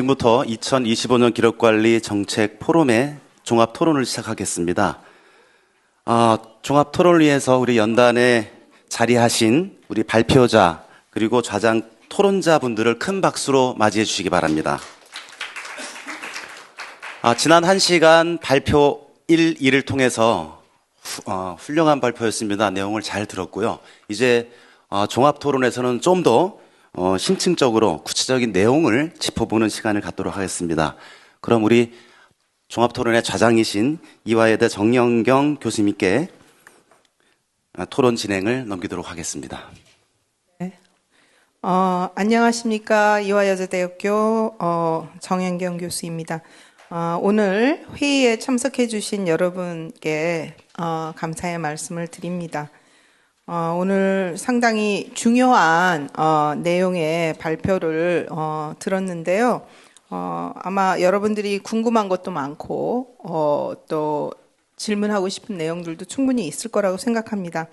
지금부터 2025년 기록관리 정책 포럼의 종합 토론을 시작하겠습니다. 종합 토론을 위해서 우리 연단에 자리하신 우리 발표자 그리고 좌장 토론자분들을 큰 박수로 맞이해 주시기 바랍니다. 지난 1시간 발표 1, 2를 통해서 훌륭한 발표였습니다. 내용을 잘 들었고요. 이제 종합 토론에서는 좀 더 심층적으로 구체적인 내용을 짚어보는 시간을 갖도록 하겠습니다. 그럼 우리 종합 토론의 좌장이신 이화여대 정영경 교수님께 토론 진행을 넘기도록 하겠습니다. 네. 안녕하십니까. 이화여자대학교 정영경 교수입니다. 오늘 회의에 참석해 주신 여러분께 감사의 말씀을 드립니다. 오늘 상당히 중요한 내용의 발표를 들었는데요. 아마 여러분들이 궁금한 것도 많고 또 질문하고 싶은 내용들도 충분히 있을 거라고 생각합니다.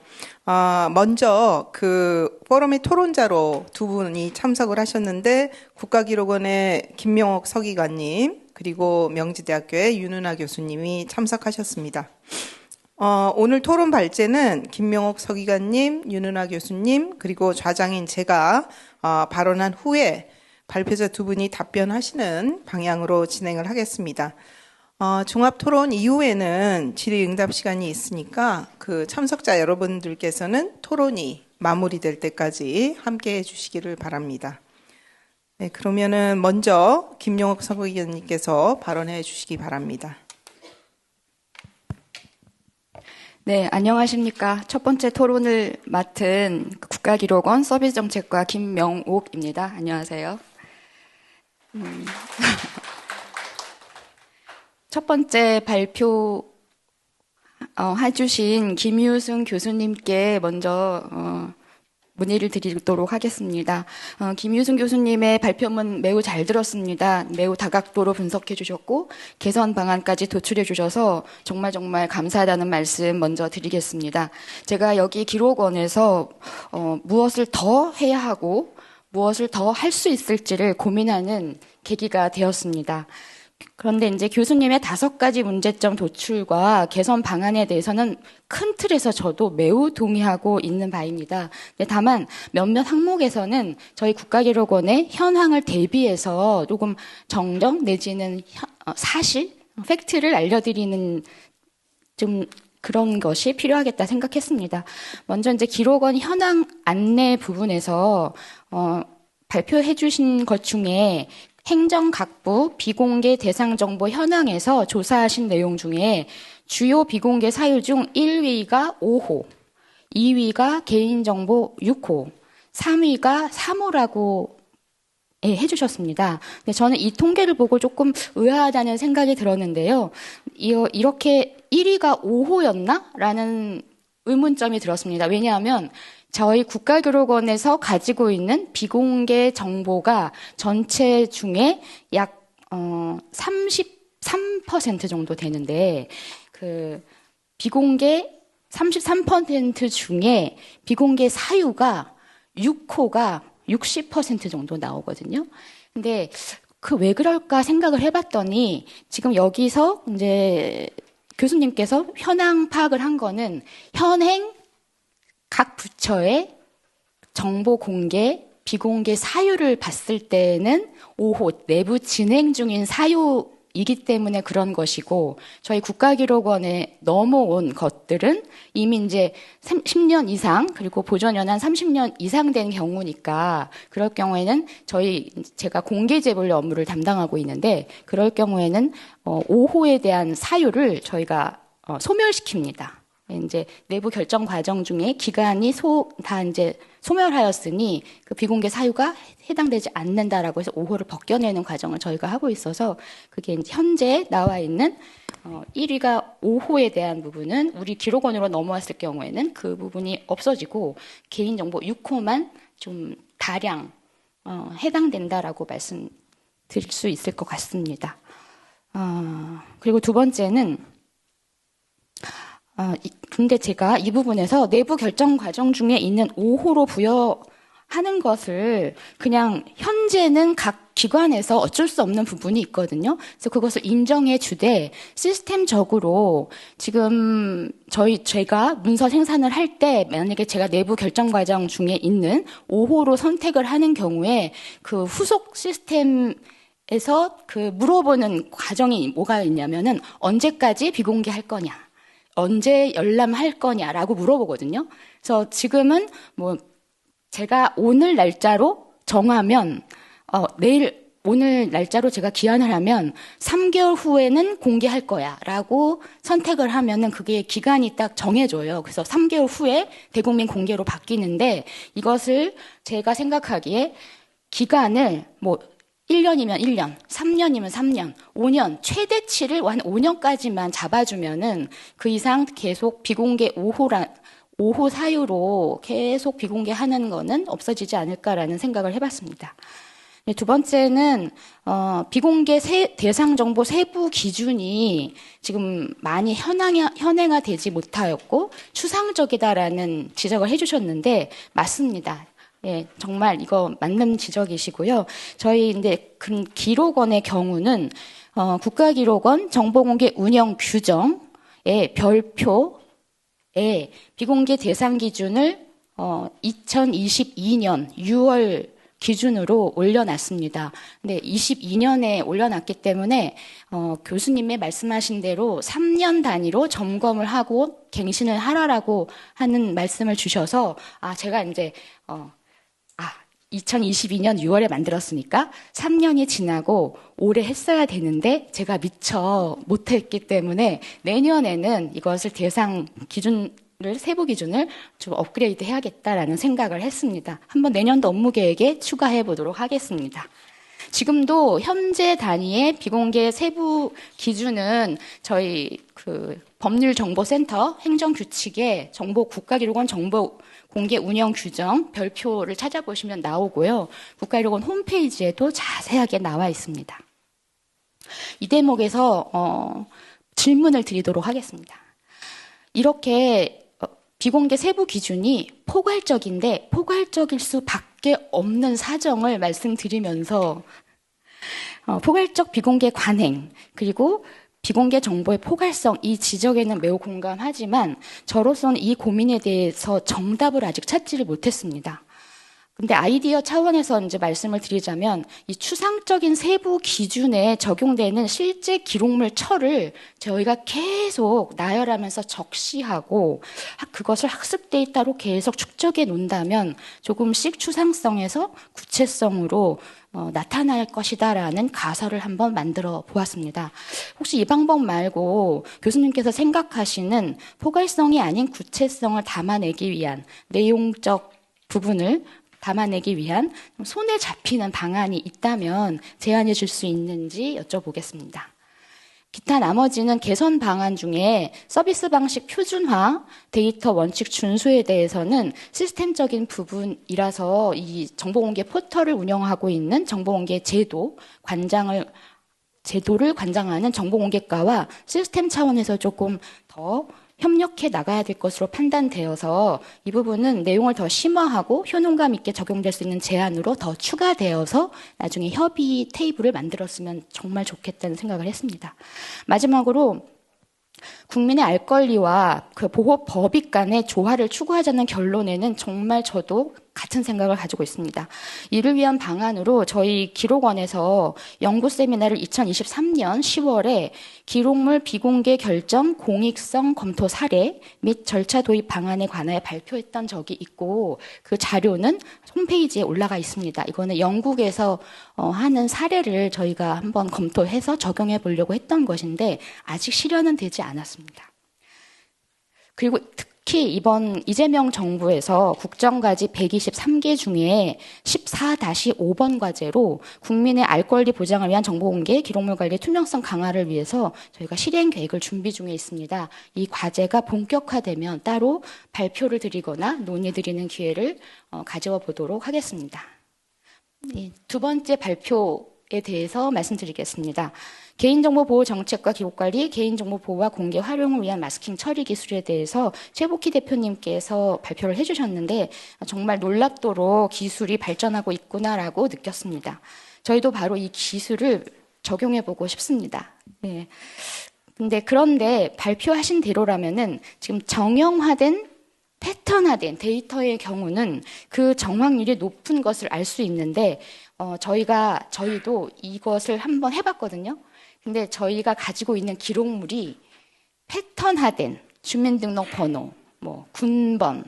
먼저 그 포럼의 토론자로 두 분이 참석을 하셨는데 국가기록원의 김명옥 서기관님 그리고 명지대학교의 윤은아 교수님이 참석하셨습니다. 오늘 토론 발제는 김명옥 서기관님, 윤은아 교수님, 그리고 좌장인 제가 발언한 후에 발표자 두 분이 답변하시는 방향으로 진행을 하겠습니다. 종합 토론 이후에는 질의응답 시간이 있으니까 그 참석자 여러분들께서는 토론이 마무리될 때까지 함께 해주시기를 바랍니다. 네, 그러면은 먼저 김명옥 서기관님께서 발언해 주시기 바랍니다. 네, 안녕하십니까. 첫 번째 토론을 맡은 국가기록원 서비스정책과 김명옥입니다. 안녕하세요. 첫 번째 발표 해주신 김유승 교수님께 먼저 문의를 드리도록 하겠습니다. 김유승 교수님의 발표문 매우 잘 들었습니다. 매우 다각도로 분석해 주셨고 개선 방안까지 도출해 주셔서 정말 감사하다는 말씀 먼저 드리겠습니다. 제가 여기 기록원에서 무엇을 더 해야 하고 무엇을 더 할 수 있을지를 고민하는 계기가 되었습니다. 그런데 이제 교수님의 5가지 문제점 도출과 개선 방안에 대해서는 큰 틀에서 저도 매우 동의하고 있는 바입니다. 다만 몇몇 항목에서는 저희 국가기록원의 현황을 대비해서 조금 정정 내지는 사실, 팩트를 알려드리는 좀 그런 것이 필요하겠다 생각했습니다. 먼저 이제 기록원 현황 안내 부분에서 발표해 주신 것 중에 행정각부 비공개 대상정보 현황에서 조사하신 내용 중에 주요 비공개 사유 중 1위가 5호, 2위가 개인정보 6호, 3위가 3호라고 해주셨습니다. 근데 저는 이 통계를 보고 조금 의아하다는 생각이 들었는데요. 이렇게 1위가 5호였나? 라는 의문점이 들었습니다. 왜냐하면 저희 국가기록원에서 가지고 있는 비공개 정보가 전체 중에 약 33% 정도 되는데 그 비공개 33% 중에 비공개 사유가 6호가 60% 정도 나오거든요. 근데 왜 그럴까 생각을 해봤더니 지금 여기서 이제 교수님께서 현황 파악을 한 거는 현행 각 부처의 정보 공개, 비공개 사유를 봤을 때는 5호 내부 진행 중인 사유이기 때문에 그런 것이고 저희 국가기록원에 넘어온 것들은 이미 이제 10년 이상 그리고 보존 연한 30년 이상 된 경우니까 그럴 경우에는 제가 공개 제보를 업무를 담당하고 있는데 그럴 경우에는 5호에 대한 사유를 저희가 소멸시킵니다. 이제 내부 결정 과정 중에 기간이 다 이제 소멸하였으니 그 비공개 사유가 해당되지 않는다라고 해서 5호를 벗겨내는 과정을 저희가 하고 있어서 그게 이제 현재 나와 있는 1위가 5호에 대한 부분은 우리 기록원으로 넘어왔을 경우에는 그 부분이 없어지고 개인정보 6호만 좀 다량 해당된다라고 말씀드릴 수 있을 것 같습니다. 그리고 두 번째는 근데 제가 이 부분에서 내부 결정 과정 중에 있는 5호로 부여하는 것을 그냥 현재는 각 기관에서 어쩔 수 없는 부분이 있거든요. 그래서 그것을 인정해 주되 시스템적으로 지금 제가 문서 생산을 할 때 만약에 제가 내부 결정 과정 중에 있는 5호로 선택을 하는 경우에 그 후속 시스템에서 그 물어보는 과정이 뭐가 있냐면은 언제까지 비공개할 거냐, 언제 열람할 거냐라고 물어보거든요. 그래서 지금은 뭐 제가 오늘 날짜로 정하면 오늘 날짜로 제가 기한을 하면 3개월 후에는 공개할 거야 라고 선택을 하면은 그게 기간이 딱 정해져요. 그래서 3개월 후에 대국민 공개로 바뀌는데 이것을 제가 생각하기에 기간을 뭐 1년이면 1년, 3년이면 3년, 5년, 최대치를 한 5년까지만 잡아주면은 그 이상 계속 비공개 5호 사유로 계속 비공개하는 거는 없어지지 않을까라는 생각을 해봤습니다. 두 번째는 비공개 대상 정보 세부 기준이 지금 많이 현행화되지 못하였고 추상적이다라는 지적을 해주셨는데 맞습니다. 예, 정말 이거 맞는 지적이시고요. 저희 근데 기록원의 경우는 국가기록원 정보공개 운영 규정의 별표에 비공개 대상 기준을 2022년 6월 기준으로 올려놨습니다. 근데 22년에 올려놨기 때문에 교수님의 말씀하신 대로 3년 단위로 점검을 하고 갱신을 하라라고 하는 말씀을 주셔서 제가 이제 2022년 6월에 만들었으니까 3년이 지나고 올해 했어야 되는데 제가 미처 못했기 때문에 내년에는 이것을 대상 세부 기준을 좀 업그레이드 해야겠다라는 생각을 했습니다. 한번 내년도 업무 계획에 추가해 보도록 하겠습니다. 지금도 현재 단위의 비공개 세부 기준은 저희 법률정보센터 행정규칙에 국가기록원 정보 공개 운영 규정 별표를 찾아보시면 나오고요. 국가기록원 홈페이지에도 자세하게 나와 있습니다. 이 대목에서 질문을 드리도록 하겠습니다. 이렇게 비공개 세부 기준이 포괄적인데 포괄적일 수밖에 없는 사정을 말씀드리면서 포괄적 비공개 관행 그리고 비공개 정보의 포괄성 이 지적에는 매우 공감하지만 저로서는 이 고민에 대해서 정답을 아직 찾지를 못했습니다. 근데 아이디어 차원에서 이제 말씀을 드리자면 이 추상적인 세부 기준에 적용되는 실제 기록물 처를 저희가 계속 나열하면서 적시하고 그것을 학습 데이터로 계속 축적해 놓는다면 조금씩 추상성에서 구체성으로 나타날 것이다라는 가설을 한번 만들어 보았습니다. 혹시 이 방법 말고 교수님께서 생각하시는 포괄성이 아닌 구체성을 담아내기 위한 내용적 부분을 담아내기 위한 손에 잡히는 방안이 있다면 제안해 줄 수 있는지 여쭤보겠습니다. 기타 나머지는 개선 방안 중에 서비스 방식 표준화, 데이터 원칙 준수에 대해서는 시스템적인 부분이라서 이 정보공개 포털을 운영하고 있는 정보공개 제도를 관장하는 정보공개과와 시스템 차원에서 조금 더 협력해 나가야 될 것으로 판단되어서 이 부분은 내용을 더 심화하고 효능감 있게 적용될 수 있는 제안으로 더 추가되어서 나중에 협의 테이블을 만들었으면 정말 좋겠다는 생각을 했습니다. 마지막으로 국민의 알 권리와 그 보호 법익 간의 조화를 추구하자는 결론에는 정말 저도 같은 생각을 가지고 있습니다. 이를 위한 방안으로 저희 기록원에서 연구 세미나를 2023년 10월에 기록물 비공개 결정 공익성 검토 사례 및 절차 도입 방안에 관하여 발표했던 적이 있고 그 자료는 홈페이지에 올라가 있습니다. 이거는 영국에서 하는 사례를 저희가 한번 검토해서 적용해 보려고 했던 것인데 아직 실현은 되지 않았습니다. 그리고 특히 이번 이재명 정부에서 국정과제 123개 중에 14-5번 과제로 국민의 알 권리 보장을 위한 정보공개, 기록물 관리 투명성 강화를 위해서 저희가 실행 계획을 준비 중에 있습니다. 이 과제가 본격화되면 따로 발표를 드리거나 논의 드리는 기회를 가져와 보도록 하겠습니다. 두 번째 발표에 대해서 말씀드리겠습니다. 개인정보 보호 정책과 기록관리, 개인정보 보호와 공개 활용을 위한 마스킹 처리 기술에 대해서 최복희 대표님께서 발표를 해주셨는데 정말 놀랍도록 기술이 발전하고 있구나라고 느꼈습니다. 저희도 바로 이 기술을 적용해보고 싶습니다. 예. 그런데 발표하신 대로라면은 지금 정형화된 패턴화된 데이터의 경우는 그 정확률이 높은 것을 알 수 있는데, 저희도 이것을 한번 해봤거든요. 근데 저희가 가지고 있는 기록물이 패턴화된 주민등록번호, 군번,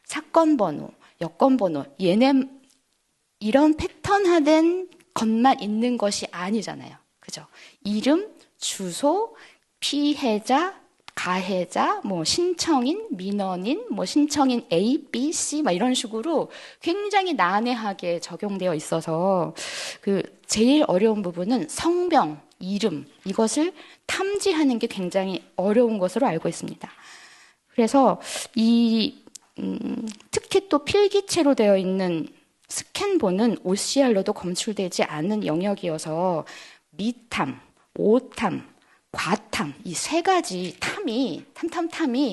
사건번호, 여권번호, 이런 패턴화된 것만 있는 것이 아니잖아요. 그죠? 이름, 주소, 피해자, 가해자, 신청인, 민원인, 신청인 A, B, C, 이런 식으로 굉장히 난해하게 적용되어 있어서 제일 어려운 부분은 성병, 이름, 이것을 탐지하는 게 굉장히 어려운 것으로 알고 있습니다. 그래서 특히 또 필기체로 되어 있는 스캔본은 OCR로도 검출되지 않은 영역이어서 미탐, 오탐, 과탐, 이 세 가지 탐이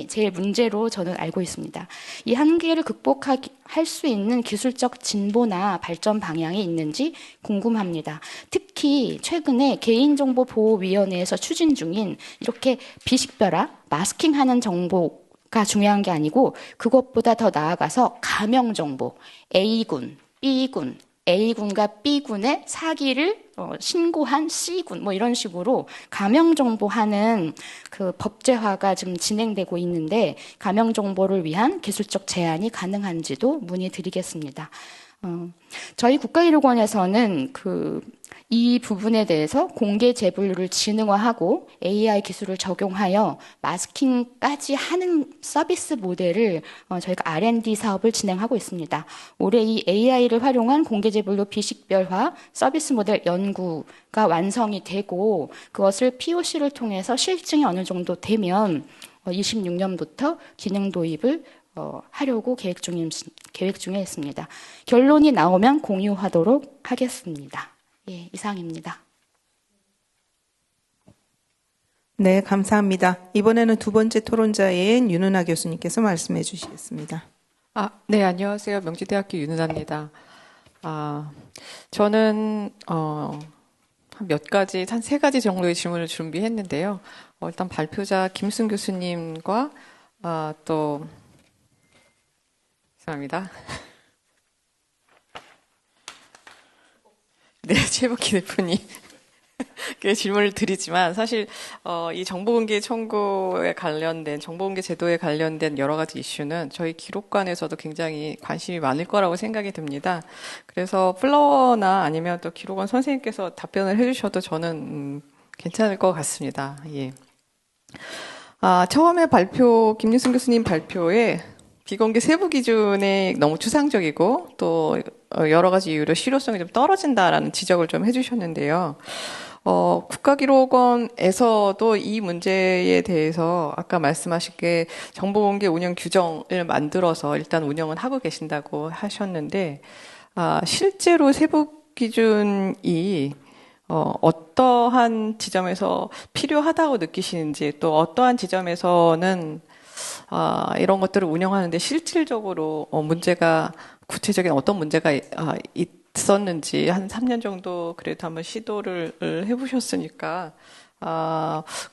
제일 문제로 저는 알고 있습니다. 이 한계를 극복할 수 있는 기술적 진보나 발전 방향이 있는지 궁금합니다. 특히 최근에 개인정보보호위원회에서 추진 중인 이렇게 비식별화, 마스킹하는 정보가 중요한 게 아니고 그것보다 더 나아가서 가명정보, A군, B군, A군과 B군의 사기를 신고한 C군, 이런 식으로 가명정보하는 법제화가 지금 진행되고 있는데, 가명정보를 위한 기술적 제한이 가능한지도 문의드리겠습니다. 저희 국가기록원에서는 이 부분에 대해서 공개 제분류를 진흥화하고 AI 기술을 적용하여 마스킹까지 하는 서비스 모델을 저희가 R&D 사업을 진행하고 있습니다. 올해 이 AI를 활용한 공개 제분류 비식별화 서비스 모델 연구가 완성이 되고 그것을 POC를 통해서 실증이 어느 정도 되면 26년부터 기능 도입을 하려고 계획 중에 있습니다. 결론이 나오면 공유하도록 하겠습니다. 예, 이상입니다. 네, 감사합니다. 이번에는 두 번째 토론자인 윤은아 교수님께서 말씀해 주시겠습니다. 네, 안녕하세요. 명지대학교 윤은아입니다. 저는 한 세 가지 정도의 질문을 준비했는데요. 일단 발표자 김순 교수님과 또 죄송합니다. 네, 최복희 대표님. 질문을 드리지만 사실 이 정보공개 청구에 관련된 정보공개 제도에 관련된 여러 가지 이슈는 저희 기록관에서도 굉장히 관심이 많을 거라고 생각이 듭니다. 그래서 플라워나 아니면 또 기록원 선생님께서 답변을 해주셔도 저는 괜찮을 것 같습니다. 예. 처음에 김윤승 교수님 발표에 비공개 세부 기준이 너무 추상적이고 또 여러 가지 이유로 실효성이 좀 떨어진다라는 지적을 좀 해주셨는데요. 국가기록원에서도 이 문제에 대해서 아까 말씀하신 정보공개 운영 규정을 만들어서 일단 운영은 하고 계신다고 하셨는데, 실제로 세부 기준이 어떠한 지점에서 필요하다고 느끼시는지, 또 어떠한 지점에서는 이런 것들을 운영하는데 실질적으로 구체적인 어떤 문제가 있었는지 한 3년 정도 그래도 한번 시도를 해보셨으니까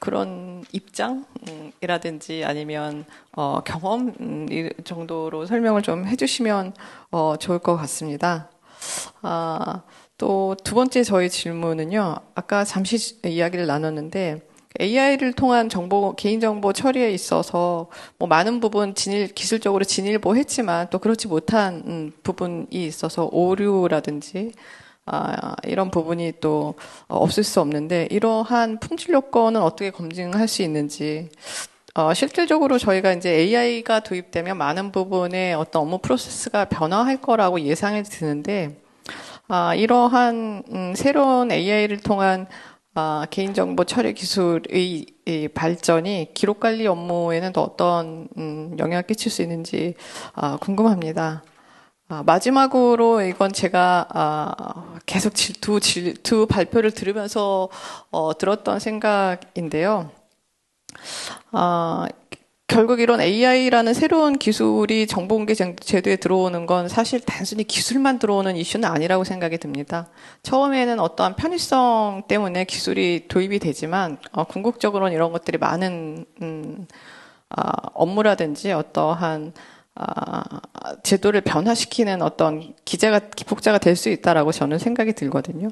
그런 입장이라든지 아니면 경험 이 정도로 설명을 좀 해주시면 좋을 것 같습니다. 또 두 번째 저희 질문은요. 아까 잠시 이야기를 나눴는데 AI를 통한 개인정보 처리에 있어서 많은 부분 기술적으로 진일보했지만 또 그렇지 못한 부분이 있어서 오류라든지 이런 부분이 또 없을 수 없는데 이러한 품질 요건은 어떻게 검증할 수 있는지 실질적으로 저희가 이제 AI가 도입되면 많은 부분의 어떤 업무 프로세스가 변화할 거라고 예상이 드는데 이러한 새로운 AI를 통한 개인정보 처리 기술의 발전이 기록관리 업무에는 또 어떤 영향을 끼칠 수 있는지 궁금합니다. 마지막으로 이건 제가 계속 두 발표를 들으면서 들었던 생각인데요. 결국 이런 AI라는 새로운 기술이 정보공개 제도에 들어오는 건 사실 단순히 기술만 들어오는 이슈는 아니라고 생각이 듭니다. 처음에는 어떠한 편의성 때문에 기술이 도입이 되지만 궁극적으로는 이런 것들이 많은 업무라든지 어떠한 제도를 변화시키는 어떤 기폭자가 될 수 있다라고 저는 생각이 들거든요.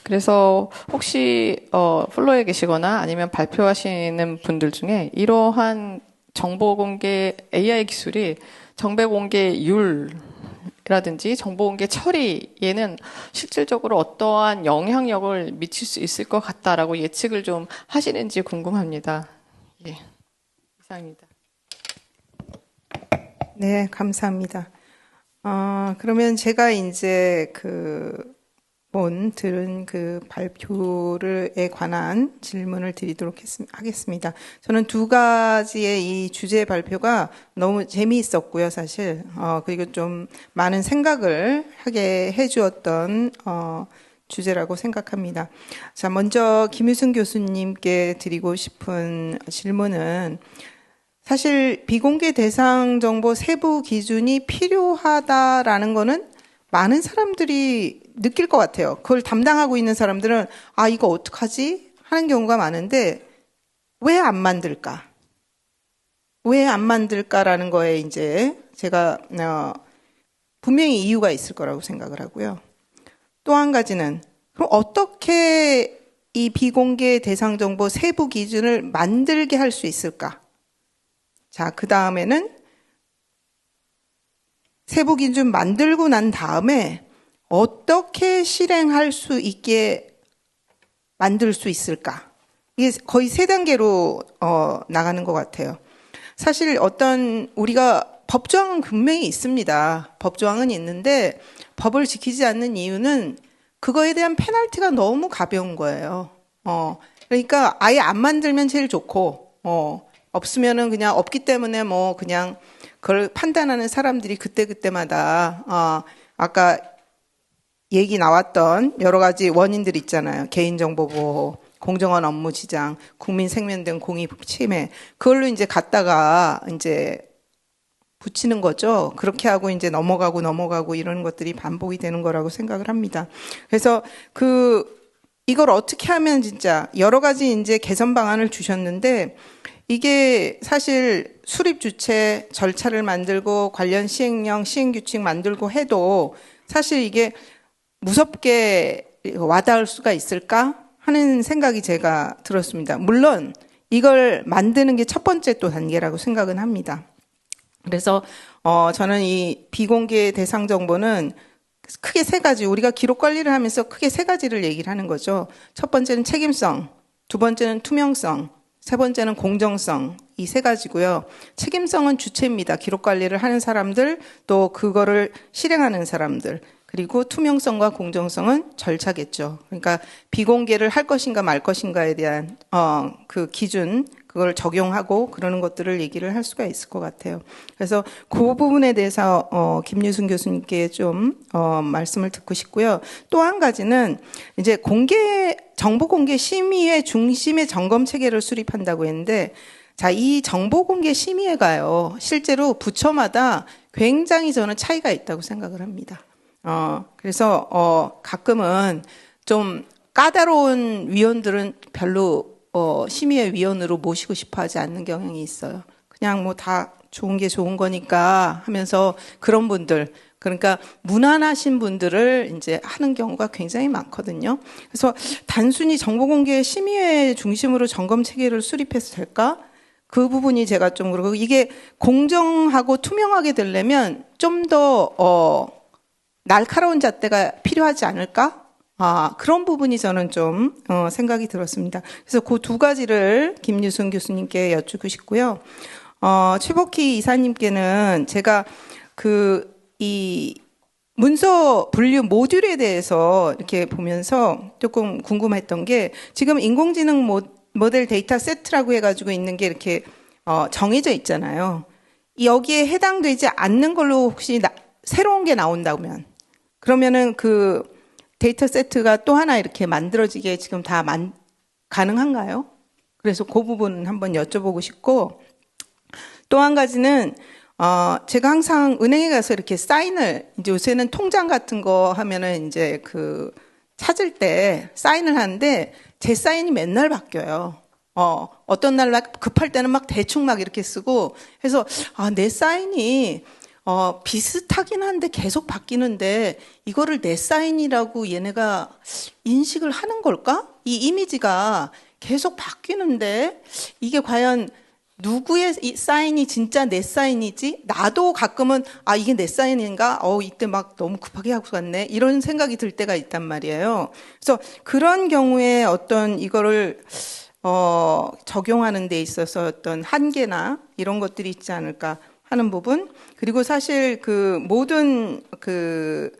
그래서 혹시 플로에 계시거나 아니면 발표하시는 분들 중에 이러한 정보공개 AI 기술이 정보공개율이라든지 정보공개 처리에는 실질적으로 어떠한 영향력을 미칠 수 있을 것 같다라고 예측을 좀 하시는지 궁금합니다. 예, 이상입니다. 네, 감사합니다. 그러면 제가 이제 들은 그 발표에 관한 질문을 드리도록 하겠습니다. 저는 두 가지의 이 주제 발표가 너무 재미있었고요, 사실. 그리고 좀 많은 생각을 하게 해주었던, 주제라고 생각합니다. 자, 먼저 김유승 교수님께 드리고 싶은 질문은 사실 비공개 대상 정보 세부 기준이 필요하다라는 거는 많은 사람들이 느낄 것 같아요. 그걸 담당하고 있는 사람들은 이거 어떡하지? 하는 경우가 많은데 왜 안 만들까? 왜 안 만들까라는 거에 이제 제가 분명히 이유가 있을 거라고 생각을 하고요. 또 한 가지는 그럼 어떻게 이 비공개 대상 정보 세부 기준을 만들게 할 수 있을까? 자, 그 다음에는 세부 기준 만들고 난 다음에 어떻게 실행할 수 있게 만들 수 있을까? 이게 거의 세 단계로 나가는 것 같아요. 사실 우리가 법조항은 분명히 있습니다. 법조항은 있는데 법을 지키지 않는 이유는 그거에 대한 페널티가 너무 가벼운 거예요. 그러니까 아예 안 만들면 제일 좋고, 없으면은 그냥 없기 때문에 그냥 그걸 판단하는 사람들이 그때마다, 아까 얘기 나왔던 여러 가지 원인들 있잖아요. 개인정보 보호, 공정한 업무 지장, 국민 생명 등 공익 침해. 그걸로 이제 갖다가 이제 붙이는 거죠. 그렇게 하고 이제 넘어가고 이런 것들이 반복이 되는 거라고 생각을 합니다. 그래서 이걸 어떻게 하면 진짜 여러 가지 이제 개선 방안을 주셨는데 이게 사실 수립 주체 절차를 만들고 관련 시행령, 시행규칙 만들고 해도 사실 이게 무섭게 와닿을 수가 있을까 하는 생각이 제가 들었습니다. 물론 이걸 만드는 게 첫 번째 또 단계라고 생각은 합니다. 그래서 저는 이 비공개 대상 정보는 크게 세 가지, 우리가 기록 관리를 하면서 크게 세 가지를 얘기를 하는 거죠. 첫 번째는 책임성, 두 번째는 투명성, 세 번째는 공정성, 이 세 가지고요. 책임성은 주체입니다. 기록 관리를 하는 사람들, 또 그거를 실행하는 사람들. 그리고 투명성과 공정성은 절차겠죠. 그러니까 비공개를 할 것인가 말 것인가에 대한 그 기준, 그걸 적용하고 그러는 것들을 얘기를 할 수가 있을 것 같아요. 그래서 그 부분에 대해서 김유승 교수님께 좀 말씀을 듣고 싶고요. 또 한 가지는 이제 정보 공개 심의회 중심의 점검 체계를 수립한다고 했는데, 자, 이 정보 공개 심의회가요, 실제로 부처마다 굉장히 저는 차이가 있다고 생각을 합니다. 그래서 가끔은 좀 까다로운 위원들은 별로 심의회 위원으로 모시고 싶어 하지 않는 경향이 있어요. 그냥 다 좋은 게 좋은 거니까 하면서 그런 분들, 그러니까 무난하신 분들을 이제 하는 경우가 굉장히 많거든요. 그래서 단순히 정보공개 심의회 중심으로 점검 체계를 수립해서 될까? 그 부분이 제가 좀 그러고, 이게 공정하고 투명하게 되려면 좀 더 날카로운 잣대가 필요하지 않을까? 그런 부분이 저는 좀 생각이 들었습니다. 그래서 그 두 가지를 김유승 교수님께 여쭙고 싶고요. 최복희 이사님께는 제가 이 문서 분류 모듈에 대해서 이렇게 보면서 조금 궁금했던 게, 지금 인공지능 모델 데이터 세트라고 해가지고 있는 게 이렇게 정해져 있잖아요. 여기에 해당되지 않는 걸로 혹시 새로운 게 나온다면, 그러면은 그 데이터 세트가 또 하나 이렇게 만들어지게 지금 다 가능한가요? 그래서 그 부분 한번 여쭤보고 싶고, 또 한 가지는 제가 항상 은행에 가서 이렇게 사인을, 이제 요새는 통장 같은 거 하면은 이제 그 찾을 때 사인을 하는데 제 사인이 맨날 바뀌어요. 어떤 날 막 급할 때는 막 대충 막 이렇게 쓰고 해서 내 사인이 비슷하긴 한데 계속 바뀌는데 이거를 내 사인이라고 얘네가 인식을 하는 걸까? 이 이미지가 계속 바뀌는데 이게 과연 누구의 이 사인이 진짜 내 사인이지? 나도 가끔은 이게 내 사인인가? 이때 막 너무 급하게 하고 갔네. 이런 생각이 들 때가 있단 말이에요. 그래서 그런 경우에 어떤 이거를 적용하는 데 있어서 어떤 한계나 이런 것들이 있지 않을까 하는 부분. 그리고 사실 그 모든 그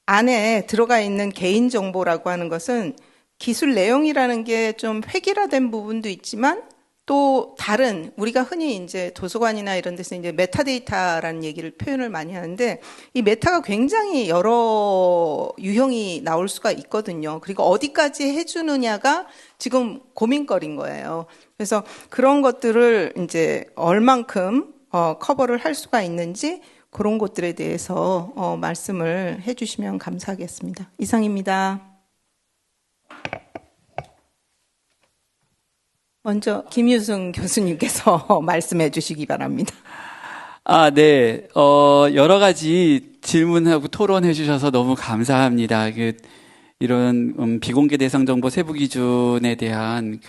안에 들어가 있는 개인정보라고 하는 것은 기술 내용이라는 게 좀 획일화된 부분도 있지만 또 다른 우리가 흔히 이제 도서관이나 이런 데서 이제 메타데이터라는 얘기를 표현을 많이 하는데 이 메타가 굉장히 여러 유형이 나올 수가 있거든요. 그리고 어디까지 해주느냐가 지금 고민거리인 거예요. 그래서 그런 것들을 이제 얼만큼 커버를 할 수가 있는지 그런 것들에 대해서 말씀을 해주시면 감사하겠습니다. 이상입니다. 먼저 김유승 교수님께서 말씀해 주시기 바랍니다. 네. 여러 가지 질문하고 토론해 주셔서 너무 감사합니다. 이런 비공개 대상 정보 세부 기준에 대한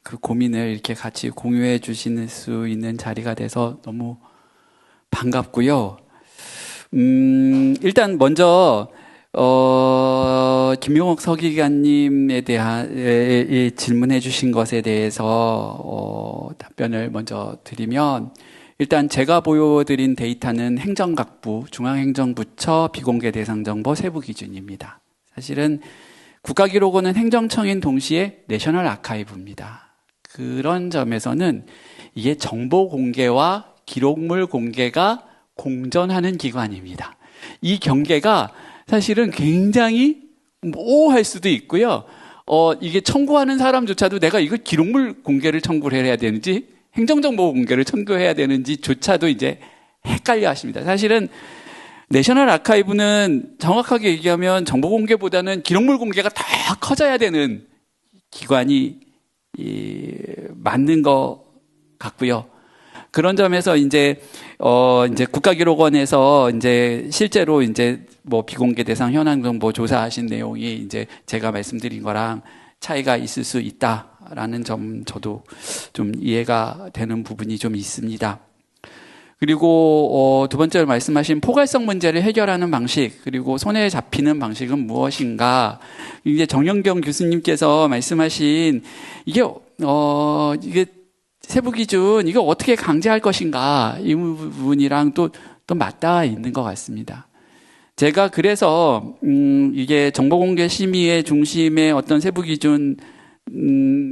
그 고민을 이렇게 같이 공유해 주실 수 있는 자리가 돼서 너무 반갑고요. 일단 먼저 김용옥 서기관님에 대한 질문해 주신 것에 대해서 답변을 먼저 드리면, 일단 제가 보여드린 데이터는 행정각부, 중앙행정부처 비공개 대상 정보 세부 기준입니다. 사실은 국가기록원은 행정청인 동시에 내셔널 아카이브입니다. 그런 점에서는 이게 정보 공개와 기록물 공개가 공존하는 기관입니다. 이 경계가 사실은 굉장히 모호할 수도 있고요. 이게 청구하는 사람조차도 내가 이거 기록물 공개를 청구를 해야 되는지 행정정보 공개를 청구해야 되는지조차도 이제 헷갈려 하십니다. 사실은 내셔널 아카이브는 정확하게 얘기하면 정보 공개보다는 기록물 공개가 더 커져야 되는 기관이 맞는 것 같고요. 그런 점에서 이제 국가기록원에서 이제 실제로 이제 뭐 비공개 대상 현황 정보 조사하신 내용이 이제 제가 말씀드린 거랑 차이가 있을 수 있다라는 점 저도 좀 이해가 되는 부분이 좀 있습니다. 그리고 두 번째로 말씀하신 포괄성 문제를 해결하는 방식, 그리고 손에 잡히는 방식은 무엇인가? 이제 정영경 교수님께서 말씀하신 이게 세부 기준 이거 어떻게 강제할 것인가, 이 부분이랑 또 맞닿아 있는 것 같습니다. 제가 그래서 이게 정보공개 심의의 중심의 어떤 세부 기준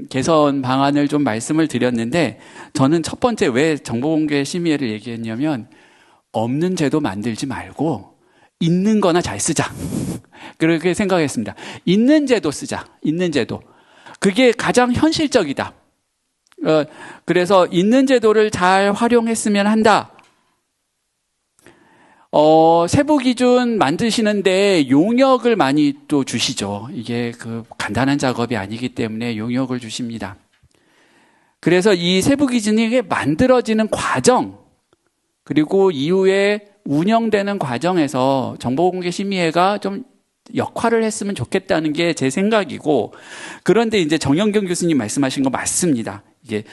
개선 방안을 좀 말씀을 드렸는데, 저는 첫 번째 왜 정보공개 심의를 얘기했냐면, 없는 제도 만들지 말고 있는 거나 잘 쓰자, 그렇게 생각했습니다. 있는 제도 쓰자. 있는 제도, 그게 가장 현실적이다. 그래서 있는 제도를 잘 활용했으면 한다. 세부 기준 만드시는데 용역을 많이 또 주시죠. 이게 간단한 작업이 아니기 때문에 용역을 주십니다. 그래서 이 세부 기준이 만들어지는 과정, 그리고 이후에 운영되는 과정에서 정보공개 심의회가 좀 역할을 했으면 좋겠다는 게 제 생각이고, 그런데 이제 정영경 교수님 말씀하신 거 맞습니다. 이게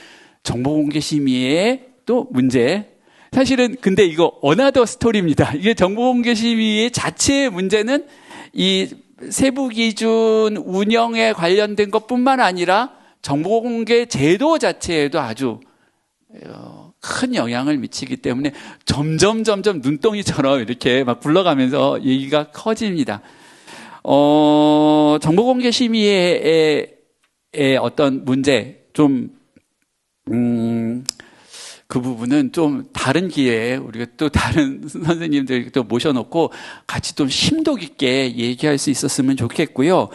정보공개 심의의 또 문제, 사실은 근데 이거 어나더 스토리입니다. 이게 정보공개 심의 자체의 문제는 이 세부 기준 운영에 관련된 것뿐만 아니라 정보공개 제도 자체에도 아주 큰 영향을 미치기 때문에 점점 눈덩이처럼 이렇게 막 굴러가면서 얘기가 커집니다. 정보공개 심의의 어떤 문제 그 부분은 좀 다른 기회에 우리가 또 다른 선생님들 또 모셔놓고 같이 좀 심도 깊게 얘기할 수 있었으면 좋겠고요.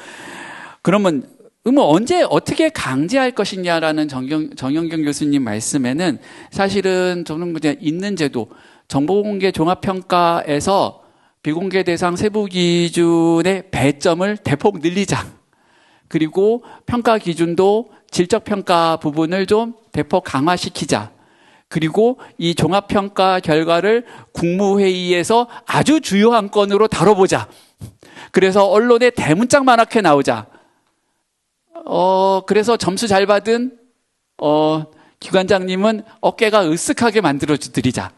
그러면 그러면 언제 어떻게 강제할 것이냐라는 정영경 교수님 말씀에는 사실은 저는 있는 제도, 정보공개 종합평가에서 비공개 대상 세부 기준의 배점을 대폭 늘리자. 그리고 평가 기준도 질적 평가 부분을 좀 대폭 강화시키자. 그리고 이 종합평가 결과를 국무회의에서 아주 주요한 건으로 다뤄보자. 그래서 언론에 대문짝만하게 나오자. 그래서 점수 잘 받은 기관장님은 어깨가 으쓱하게 만들어드리자.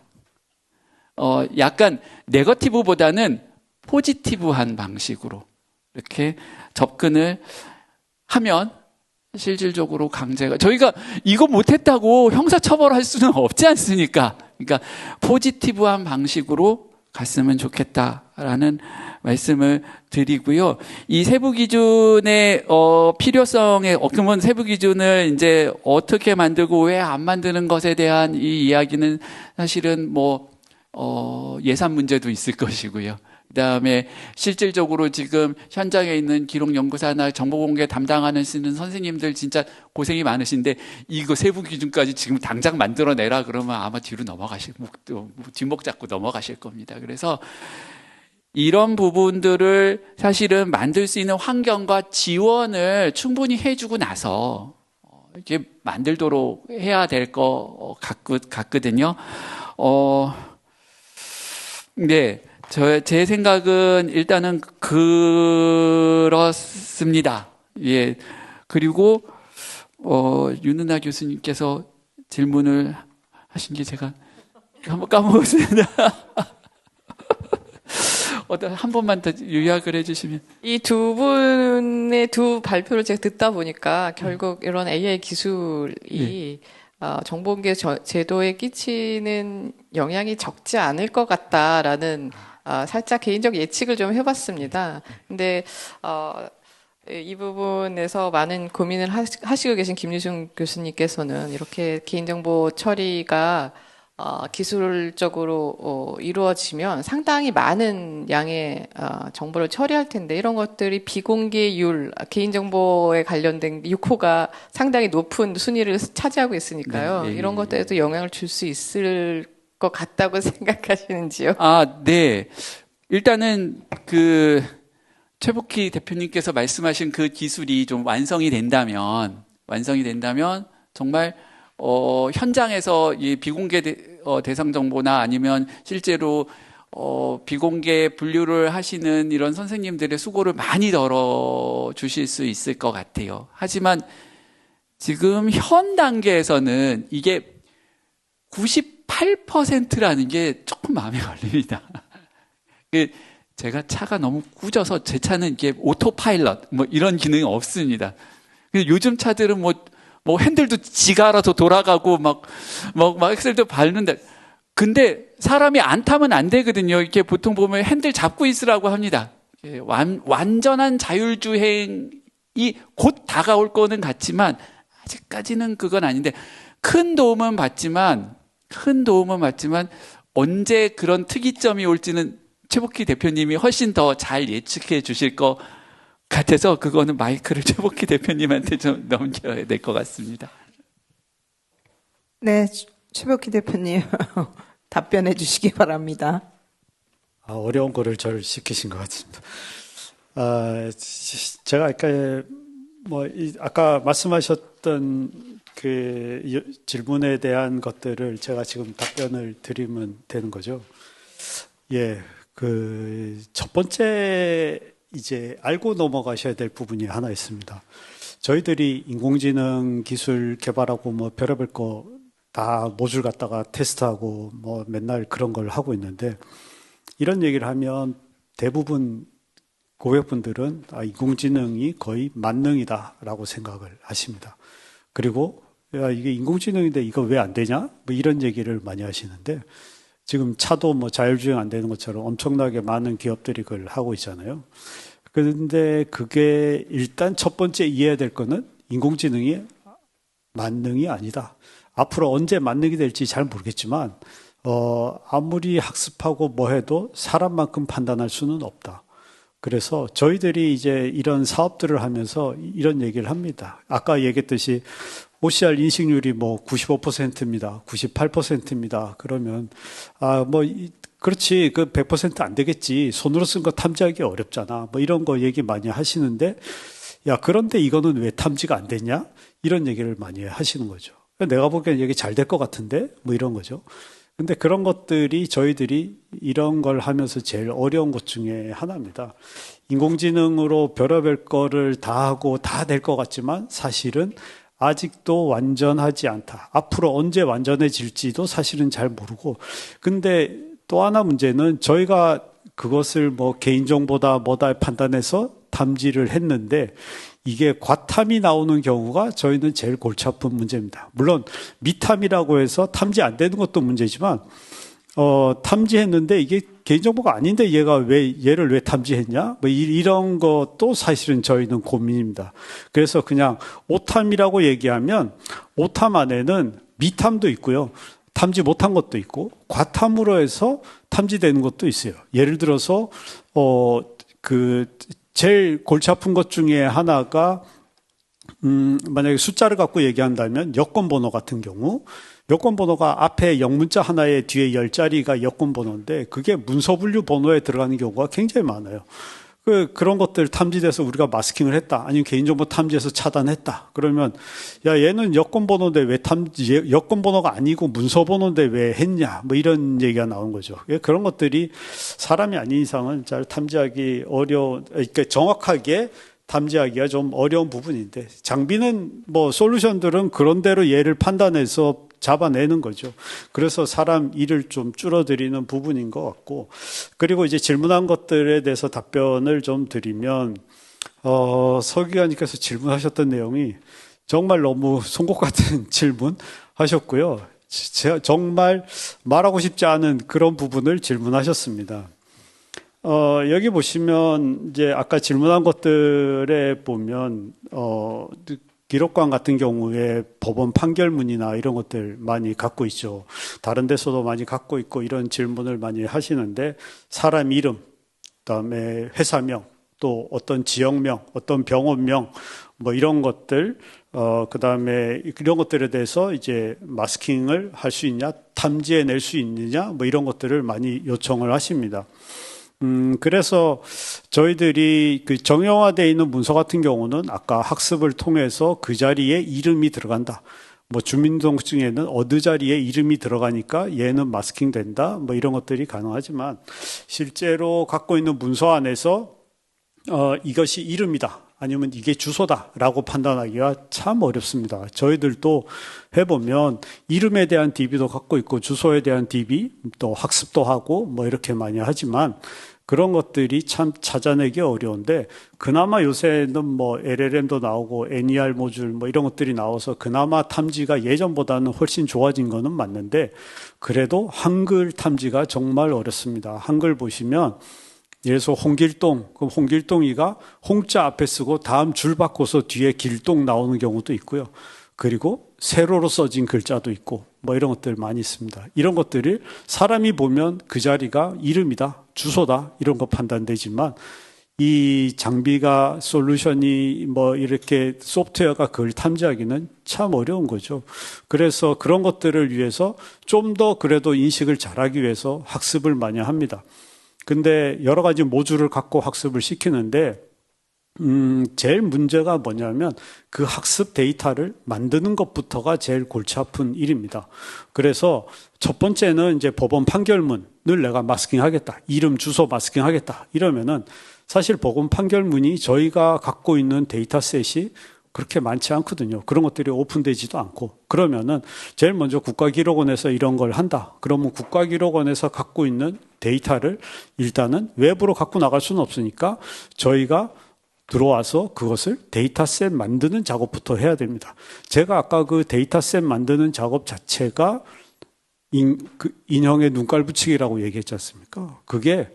약간 네거티브보다는 포지티브한 방식으로 이렇게 접근을 하면 실질적으로 강제가, 저희가 이거 못했다고 형사처벌할 수는 없지 않습니까? 그러니까 포지티브한 방식으로 갔으면 좋겠다라는 말씀을 드리고요. 이 세부 기준의 필요성에, 그러면 세부 기준을 이제 어떻게 만들고 왜 안 만드는 것에 대한 이 이야기는 사실은 예산 문제도 있을 것이고요. 그다음에 실질적으로 지금 현장에 있는 기록연구사나 정보공개 담당하는 쓰는 선생님들 진짜 고생이 많으신데 이거 세부 기준까지 지금 당장 만들어내라 그러면 아마 뒤로 뒷목 잡고 넘어가실 겁니다. 그래서 이런 부분들을 사실은 만들 수 있는 환경과 지원을 충분히 해주고 나서 이렇게 만들도록 해야 될 것 같거든요. 네. 제 생각은 일단은 그렇습니다. 예. 그리고, 윤은아 교수님께서 질문을 하신 게 제가 한번 까먹었습니다. 한 번만 더 요약을 해주시면. 이 두 분의 두 발표를 제가 듣다 보니까 결국 이런 AI 기술이 정보공개 제도에 끼치는 영향이 적지 않을 것 같다라는 살짝 개인적 예측을 좀 해봤습니다. 근데 이 부분에서 많은 고민을 하시고 계신 김유중 교수님께서는 이렇게 개인정보 처리가 기술적으로 이루어지면 상당히 많은 양의 정보를 처리할 텐데 이런 것들이 비공개율, 개인정보에 관련된 6호가 상당히 높은 순위를 차지하고 있으니까요. 네. 이런 것들에도 영향을 줄 수 있을 것 같다고 생각하시는지요? 네. 일단은 최복희 대표님께서 말씀하신 그 기술이 좀 완성이 된다면 정말 현장에서 이 비공개 대상 정보나 아니면 실제로 비공개 분류를 하시는 이런 선생님들의 수고를 많이 덜어 주실 수 있을 것 같아요. 하지만 지금 현 단계에서는 이게 98%라는 게 조금 마음에 걸립니다. 제가 차가 너무 꾸져서 제 차는 이게 오토파일럿 이런 기능이 없습니다. 요즘 차들은 핸들도 지가 알아서 돌아가고 막 엑셀도 밟는데, 근데 사람이 안 타면 안 되거든요. 이렇게 보통 보면 핸들 잡고 있으라고 합니다. 완전한 자율주행이 곧 다가올 거는 같지만 아직까지는 그건 아닌데 큰 도움은 받지만 언제 그런 특이점이 올지는 최복희 대표님이 훨씬 더 잘 예측해 주실 것 같아서 그거는 마이크를 최복희 대표님한테 좀 넘겨야 될 것 같습니다. 네, 최복희 대표님 답변해 주시기 바랍니다. 어려운 거를 저를 시키신 것 같습니다. 제가 아까 말씀하셨던 그 질문에 대한 것들을 제가 지금 답변을 드리면 되는 거죠. 예, 첫 번째 이제 알고 넘어가셔야 될 부분이 하나 있습니다. 저희들이 인공지능 기술 개발하고 별의별 거 다 모듈 갖다가 테스트하고 맨날 그런 걸 하고 있는데, 이런 얘기를 하면 대부분 고객분들은 인공지능이 거의 만능이다라고 생각을 하십니다. 그리고 이게 인공지능인데 이거 왜 안 되냐? 이런 얘기를 많이 하시는데, 지금 차도 자율주행 안 되는 것처럼 엄청나게 많은 기업들이 그걸 하고 있잖아요. 그런데 그게 일단 첫 번째 이해해야 될 거는 인공지능이 만능이 아니다. 앞으로 언제 만능이 될지 잘 모르겠지만 아무리 학습하고 해도 사람만큼 판단할 수는 없다. 그래서 저희들이 이제 이런 사업들을 하면서 이런 얘기를 합니다. 아까 얘기했듯이 OCR 인식률이 뭐 95%입니다. 98%입니다. 그러면 그렇지, 그 100% 안 되겠지. 손으로 쓴 거 탐지하기 어렵잖아. 뭐 이런 거 얘기 많이 하시는데, 야, 그런데 이거는 왜 탐지가 안 됐냐? 이런 얘기를 많이 하시는 거죠. 내가 보기엔 얘기 잘 될 것 같은데? 뭐 이런 거죠. 근데 그런 것들이 저희들이 이런 걸 하면서 제일 어려운 것 중에 하나입니다. 인공지능으로 별의별 거를 다 하고 다 될 것 같지만 사실은 아직도 완전하지 않다. 앞으로 언제 완전해질지도 사실은 잘 모르고. 근데 또 하나 문제는 저희가 그것을 뭐 개인정보다 뭐다 판단해서 탐지를 했는데 이게 과탐이 나오는 경우가 저희는 제일 골치 아픈 문제입니다. 물론 미탐이라고 해서 탐지 안 되는 것도 문제지만 탐지했는데 이게 개인정보가 아닌데 얘를 왜 탐지했냐? 뭐 이런 것도 사실은 저희는 고민입니다. 그래서 그냥 오탐이라고 얘기하면 오탐 안에는 미탐도 있고요. 탐지 못한 것도 있고 과탐으로 해서 탐지되는 것도 있어요. 예를 들어서 제일 골치 아픈 것 중에 하나가 만약에 숫자를 갖고 얘기한다면 여권번호 같은 경우 여권번호가 앞에 영문자 하나에 뒤에 10자리가 여권번호인데 그게 문서분류 번호에 들어가는 경우가 굉장히 많아요. 그런 것들 탐지돼서 우리가 마스킹을 했다. 아니면 개인정보 탐지해서 차단했다. 그러면 야 얘는 여권번호인데 왜 여권번호가 아니고 문서번호인데 왜 했냐. 뭐 이런 얘기가 나온 거죠. 그런 것들이 사람이 아닌 이상은 잘 탐지하기 그러니까 정확하게 탐지하기가 좀 어려운 부분인데 장비는 뭐 솔루션들은 그런 대로 얘를 판단해서 잡아내는 거죠. 그래서 사람 일을 좀 줄어들이는 부분인 것 같고 그리고 이제 질문한 것들에 대해서 답변을 좀 드리면 서 기관님께서 질문하셨던 내용이 정말 너무 송곳 같은 질문 하셨고요. 정말 말하고 싶지 않은 그런 부분을 질문하셨습니다. 여기 보시면 이제 아까 질문한 것들에 보면 기록관 같은 경우에 법원 판결문이나 이런 것들 많이 갖고 있죠. 다른 데서도 많이 갖고 있고 이런 질문을 많이 하시는데 사람 이름, 그다음에 회사명, 또 어떤 지역명, 어떤 병원명 뭐 이런 것들 그다음에 이런 것들에 대해서 이제 마스킹을 할 수 있냐, 탐지해낼 수 있느냐 뭐 이런 것들을 많이 요청을 하십니다. 그래서 저희들이 그 정형화되어 있는 문서 같은 경우는 아까 학습을 통해서 그 자리에 이름이 들어간다. 뭐 주민등록증에는 어느 자리에 이름이 들어가니까 얘는 마스킹 된다. 뭐 이런 것들이 가능하지만 실제로 갖고 있는 문서 안에서 이것이 이름이다. 아니면 이게 주소다라고 판단하기가 참 어렵습니다. 저희들도 해보면 이름에 대한 DB도 갖고 있고 주소에 대한 DB 또 학습도 하고 뭐 이렇게 많이 하지만 그런 것들이 참 찾아내기 어려운데 그나마 요새는 뭐 LLM도 나오고 NER 모듈 뭐 이런 것들이 나와서 그나마 탐지가 예전보다는 훨씬 좋아진 거는 맞는데 그래도 한글 탐지가 정말 어렵습니다. 한글 보시면 예를 들어서 홍길동, 그럼 홍길동이가 홍자 앞에 쓰고 다음 줄 바꿔서 뒤에 길동 나오는 경우도 있고요. 그리고 세로로 써진 글자도 있고 뭐 이런 것들 많이 있습니다. 이런 것들을 사람이 보면 그 자리가 이름이다, 주소다 이런 거 판단되지만 이 장비가 솔루션이 뭐 이렇게 소프트웨어가 그걸 탐지하기는 참 어려운 거죠. 그래서 그런 것들을 위해서 좀 더 그래도 인식을 잘하기 위해서 학습을 많이 합니다. 근데 여러 가지 모듈을 갖고 학습을 시키는데 제일 문제가 뭐냐면 그 학습 데이터를 만드는 것부터가 제일 골치 아픈 일입니다. 그래서 첫 번째는 이제 법원 판결문을 내가 마스킹 하겠다. 이름, 주소 마스킹 하겠다. 이러면은 사실 법원 판결문이 저희가 갖고 있는 데이터셋이 그렇게 많지 않거든요. 그런 것들이 오픈되지도 않고. 그러면은 제일 먼저 국가기록원에서 이런 걸 한다. 그러면 국가기록원에서 갖고 있는 데이터를 일단은 외부로 갖고 나갈 수는 없으니까 저희가 들어와서 그것을 데이터셋 만드는 작업부터 해야 됩니다. 제가 아까 그 데이터셋 만드는 작업 자체가 인형의 눈깔 붙이기라고 얘기했지 않습니까? 그게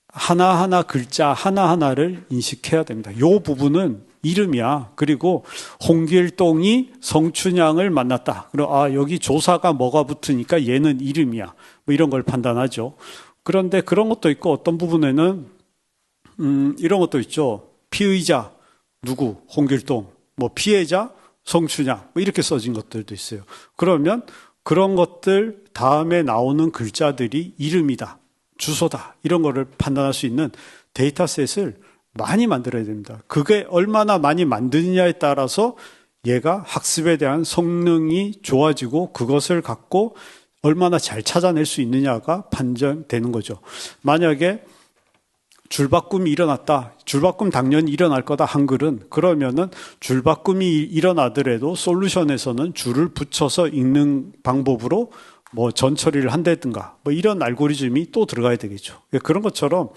하나하나 글자 하나하나를 인식해야 됩니다. 이 부분은 이름이야. 그리고 홍길동이 성춘향을 만났다. 그리고 여기 조사가 뭐가 붙으니까 얘는 이름이야. 뭐 이런 걸 판단하죠. 그런데 그런 것도 있고 어떤 부분에는 이런 것도 있죠. 피의자 누구 홍길동, 뭐 피해자 송춘향 뭐 이렇게 써진 것들도 있어요. 그러면 그런 것들 다음에 나오는 글자들이 이름이다, 주소다 이런 거를 판단할 수 있는 데이터셋을 많이 만들어야 됩니다. 그게 얼마나 많이 만드느냐에 따라서 얘가 학습에 대한 성능이 좋아지고 그것을 갖고 얼마나 잘 찾아낼 수 있느냐가 판정되는 거죠. 만약에 줄바꿈이 일어났다. 줄바꿈 당연히 일어날 거다. 한글은. 그러면은 줄바꿈이 일어나더라도 솔루션에서는 줄을 붙여서 읽는 방법으로 뭐 전처리를 한다든가 뭐 이런 알고리즘이 또 들어가야 되겠죠. 그런 것처럼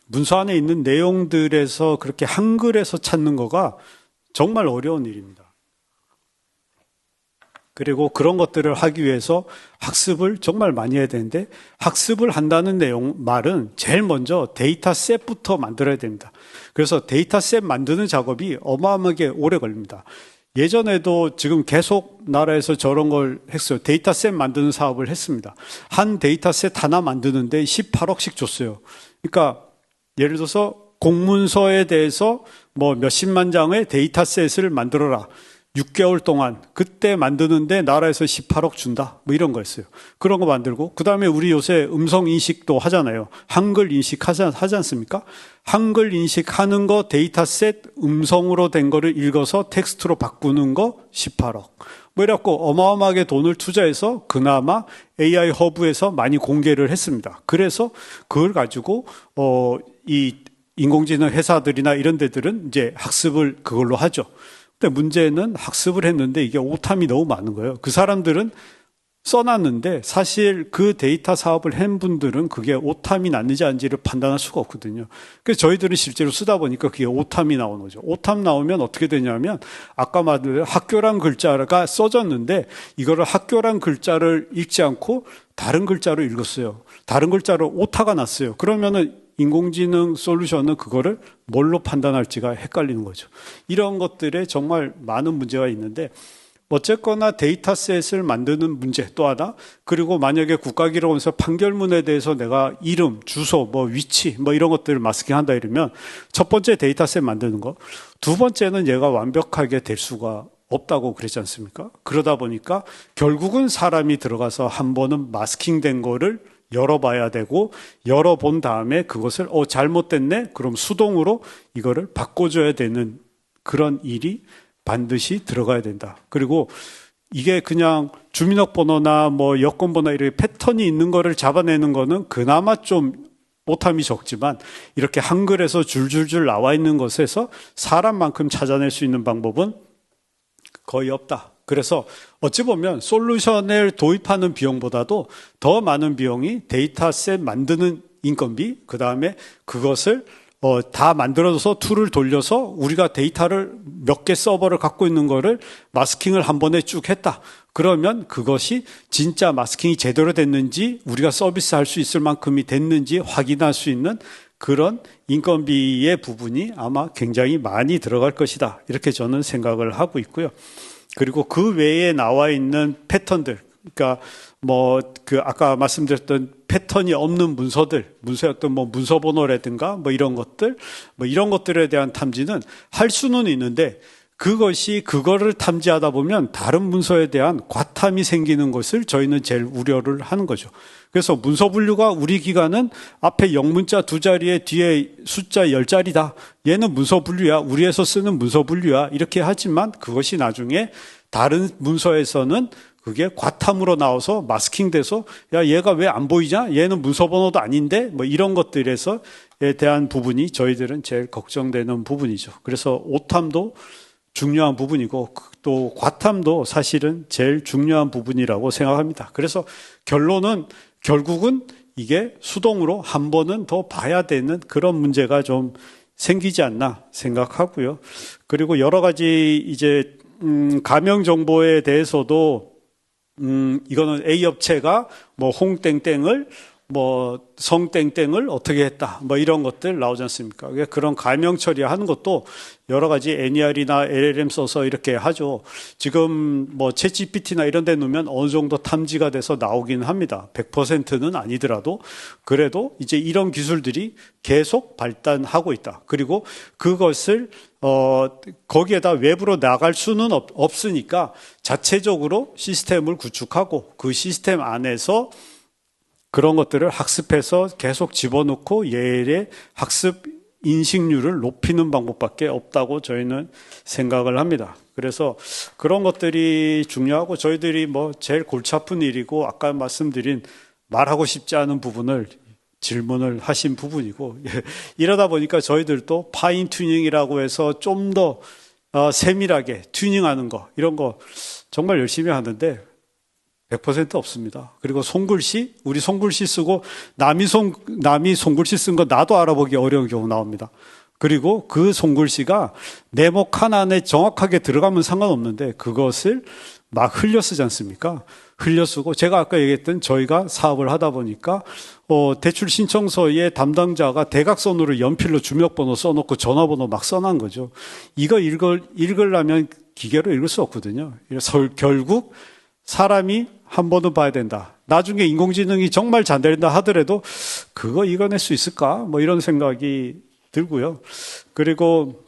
문서 안에 있는 내용들에서 그렇게 한글에서 찾는 거가 정말 어려운 일입니다. 그리고 그런 것들을 하기 위해서 학습을 정말 많이 해야 되는데 학습을 한다는 말은 제일 먼저 데이터셋부터 만들어야 됩니다. 그래서 데이터셋 만드는 작업이 어마어마하게 오래 걸립니다. 예전에도 지금 계속 나라에서 저런 걸 했어요. 데이터셋 만드는 사업을 했습니다. 한 데이터셋 하나 만드는데 18억씩 줬어요. 그러니까 예를 들어서 공문서에 대해서 뭐 몇십만 장의 데이터셋을 만들어라. 6개월 동안 그때 만드는데 나라에서 18억 준다. 뭐 이런 거였어요. 그런 거 만들고 그다음에 우리 요새 음성 인식도 하잖아요. 한글 인식 하지 않습니까? 한글 인식하는 거 데이터셋 음성으로 된 거를 읽어서 텍스트로 바꾸는 거 18억. 뭐 이래갖고 어마어마하게 돈을 투자해서 그나마 AI 허브에서 많이 공개를 했습니다. 그래서 그걸 가지고 이 인공지능 회사들이나 이런 데들은 이제 학습을 그걸로 하죠. 근데 문제는 학습을 했는데 이게 오탐이 너무 많은 거예요. 그 사람들은 써놨는데 사실 그 데이터 사업을 한 분들은 그게 오탐이 났는지 아닌지를 판단할 수가 없거든요. 그래서 저희들은 실제로 쓰다 보니까 그게 오탐이 나오는 거죠. 오탐 나오면 어떻게 되냐면 아까 말한 학교란 글자가 써졌는데 이거를 학교란 글자를 읽지 않고 다른 글자로 읽었어요. 다른 글자로 오타가 났어요. 그러면은 인공지능 솔루션은 그거를 뭘로 판단할지가 헷갈리는 거죠. 이런 것들에 정말 많은 문제가 있는데 어쨌거나 데이터셋을 만드는 문제 또 하나, 그리고 만약에 국가기록원에서 판결문에 대해서 내가 이름, 주소, 뭐 위치 뭐 이런 것들을 마스킹한다 이러면 첫 번째 데이터셋 만드는 거, 두 번째는 얘가 완벽하게 될 수가 없다고 그랬지 않습니까? 그러다 보니까 결국은 사람이 들어가서 한 번은 마스킹된 거를 열어봐야 되고 열어본 다음에 그것을 잘못됐네? 그럼 수동으로 이거를 바꿔줘야 되는 그런 일이 반드시 들어가야 된다. 그리고 이게 그냥 주민등록번호나 뭐 여권번호 이렇게 패턴이 있는 거를 잡아내는 거는 그나마 좀 오탐이 적지만 이렇게 한글에서 줄줄줄 나와 있는 것에서 사람만큼 찾아낼 수 있는 방법은 거의 없다. 그래서 어찌 보면 솔루션을 도입하는 비용보다도 더 많은 비용이 데이터셋 만드는 인건비, 그 다음에 그것을 다 만들어서 툴을 돌려서 우리가 데이터를 몇 개 서버를 갖고 있는 거를 마스킹을 한 번에 쭉 했다. 그러면 그것이 진짜 마스킹이 제대로 됐는지 우리가 서비스할 수 있을 만큼이 됐는지 확인할 수 있는 그런 인건비의 부분이 아마 굉장히 많이 들어갈 것이다. 이렇게 저는 생각을 하고 있고요. 그리고 그 외에 나와 있는 패턴들, 그러니까 뭐 그 아까 말씀드렸던 패턴이 없는 문서들, 문서의 어떤 뭐 문서 번호라든가 뭐 이런 것들에 대한 탐지는 할 수는 있는데 그것이 그거를 탐지하다 보면 다른 문서에 대한 과탐이 생기는 것을 저희는 제일 우려를 하는 거죠. 그래서 문서 분류가 우리 기관은 앞에 영문자 두 자리에 뒤에 숫자 10자리다. 얘는 문서 분류야. 우리에서 쓰는 문서 분류야. 이렇게 하지만 그것이 나중에 다른 문서에서는 그게 과탐으로 나와서 마스킹돼서 야 얘가 왜 안 보이냐? 얘는 문서 번호도 아닌데 뭐 이런 것들에서에 대한 부분이 저희들은 제일 걱정되는 부분이죠. 그래서 오탐도 중요한 부분이고 또 과탐도 사실은 제일 중요한 부분이라고 생각합니다. 그래서 결국은 이게 수동으로 한 번은 더 봐야 되는 그런 문제가 좀 생기지 않나 생각하고요. 그리고 여러 가지 이제 가명 정보에 대해서도 이거는 A 업체가 뭐 홍땡땡을 뭐 성땡땡을 어떻게 했다 뭐 이런 것들 나오지 않습니까? 그런 가명 처리하는 것도 여러 가지 NER이나 LLM 써서 이렇게 하죠. 지금 뭐 챗GPT나 이런 데 놓으면 어느 정도 탐지가 돼서 나오긴 합니다. 100%는 아니더라도 그래도 이제 이런 기술들이 계속 발달하고 있다. 그리고 그것을 거기에다 외부로 나갈 수는 없으니까 자체적으로 시스템을 구축하고 그 시스템 안에서 그런 것들을 학습해서 계속 집어넣고 얘의 학습 인식률을 높이는 방법밖에 없다고 저희는 생각을 합니다. 그래서 그런 것들이 중요하고 저희들이 뭐 제일 골치 아픈 일이고 아까 말씀드린 말하고 싶지 않은 부분을 질문을 하신 부분이고 이러다 보니까 저희들도 파인 튜닝이라고 해서 좀 더 세밀하게 튜닝하는 거 이런 거 정말 열심히 하는데 100% 없습니다. 그리고 손글씨, 우리 손글씨 쓰고 남이 손글씨 쓴 거 나도 알아보기 어려운 경우 나옵니다. 그리고 그 손글씨가 내목 하나에 정확하게 들어가면 상관없는데 그것을 막 흘려 쓰지 않습니까? 흘려 쓰고 제가 아까 얘기했던 저희가 사업을 하다 보니까 대출 신청서에 담당자가 대각선으로 연필로 주민번호 써놓고 전화번호 막 써놓은 거죠. 이거 읽으려면 기계로 읽을 수 없거든요. 그래서 결국 사람이 한 번은 봐야 된다. 나중에 인공지능이 정말 잘 된다 하더라도 그거 읽어낼 수 있을까? 뭐 이런 생각이 들고요. 그리고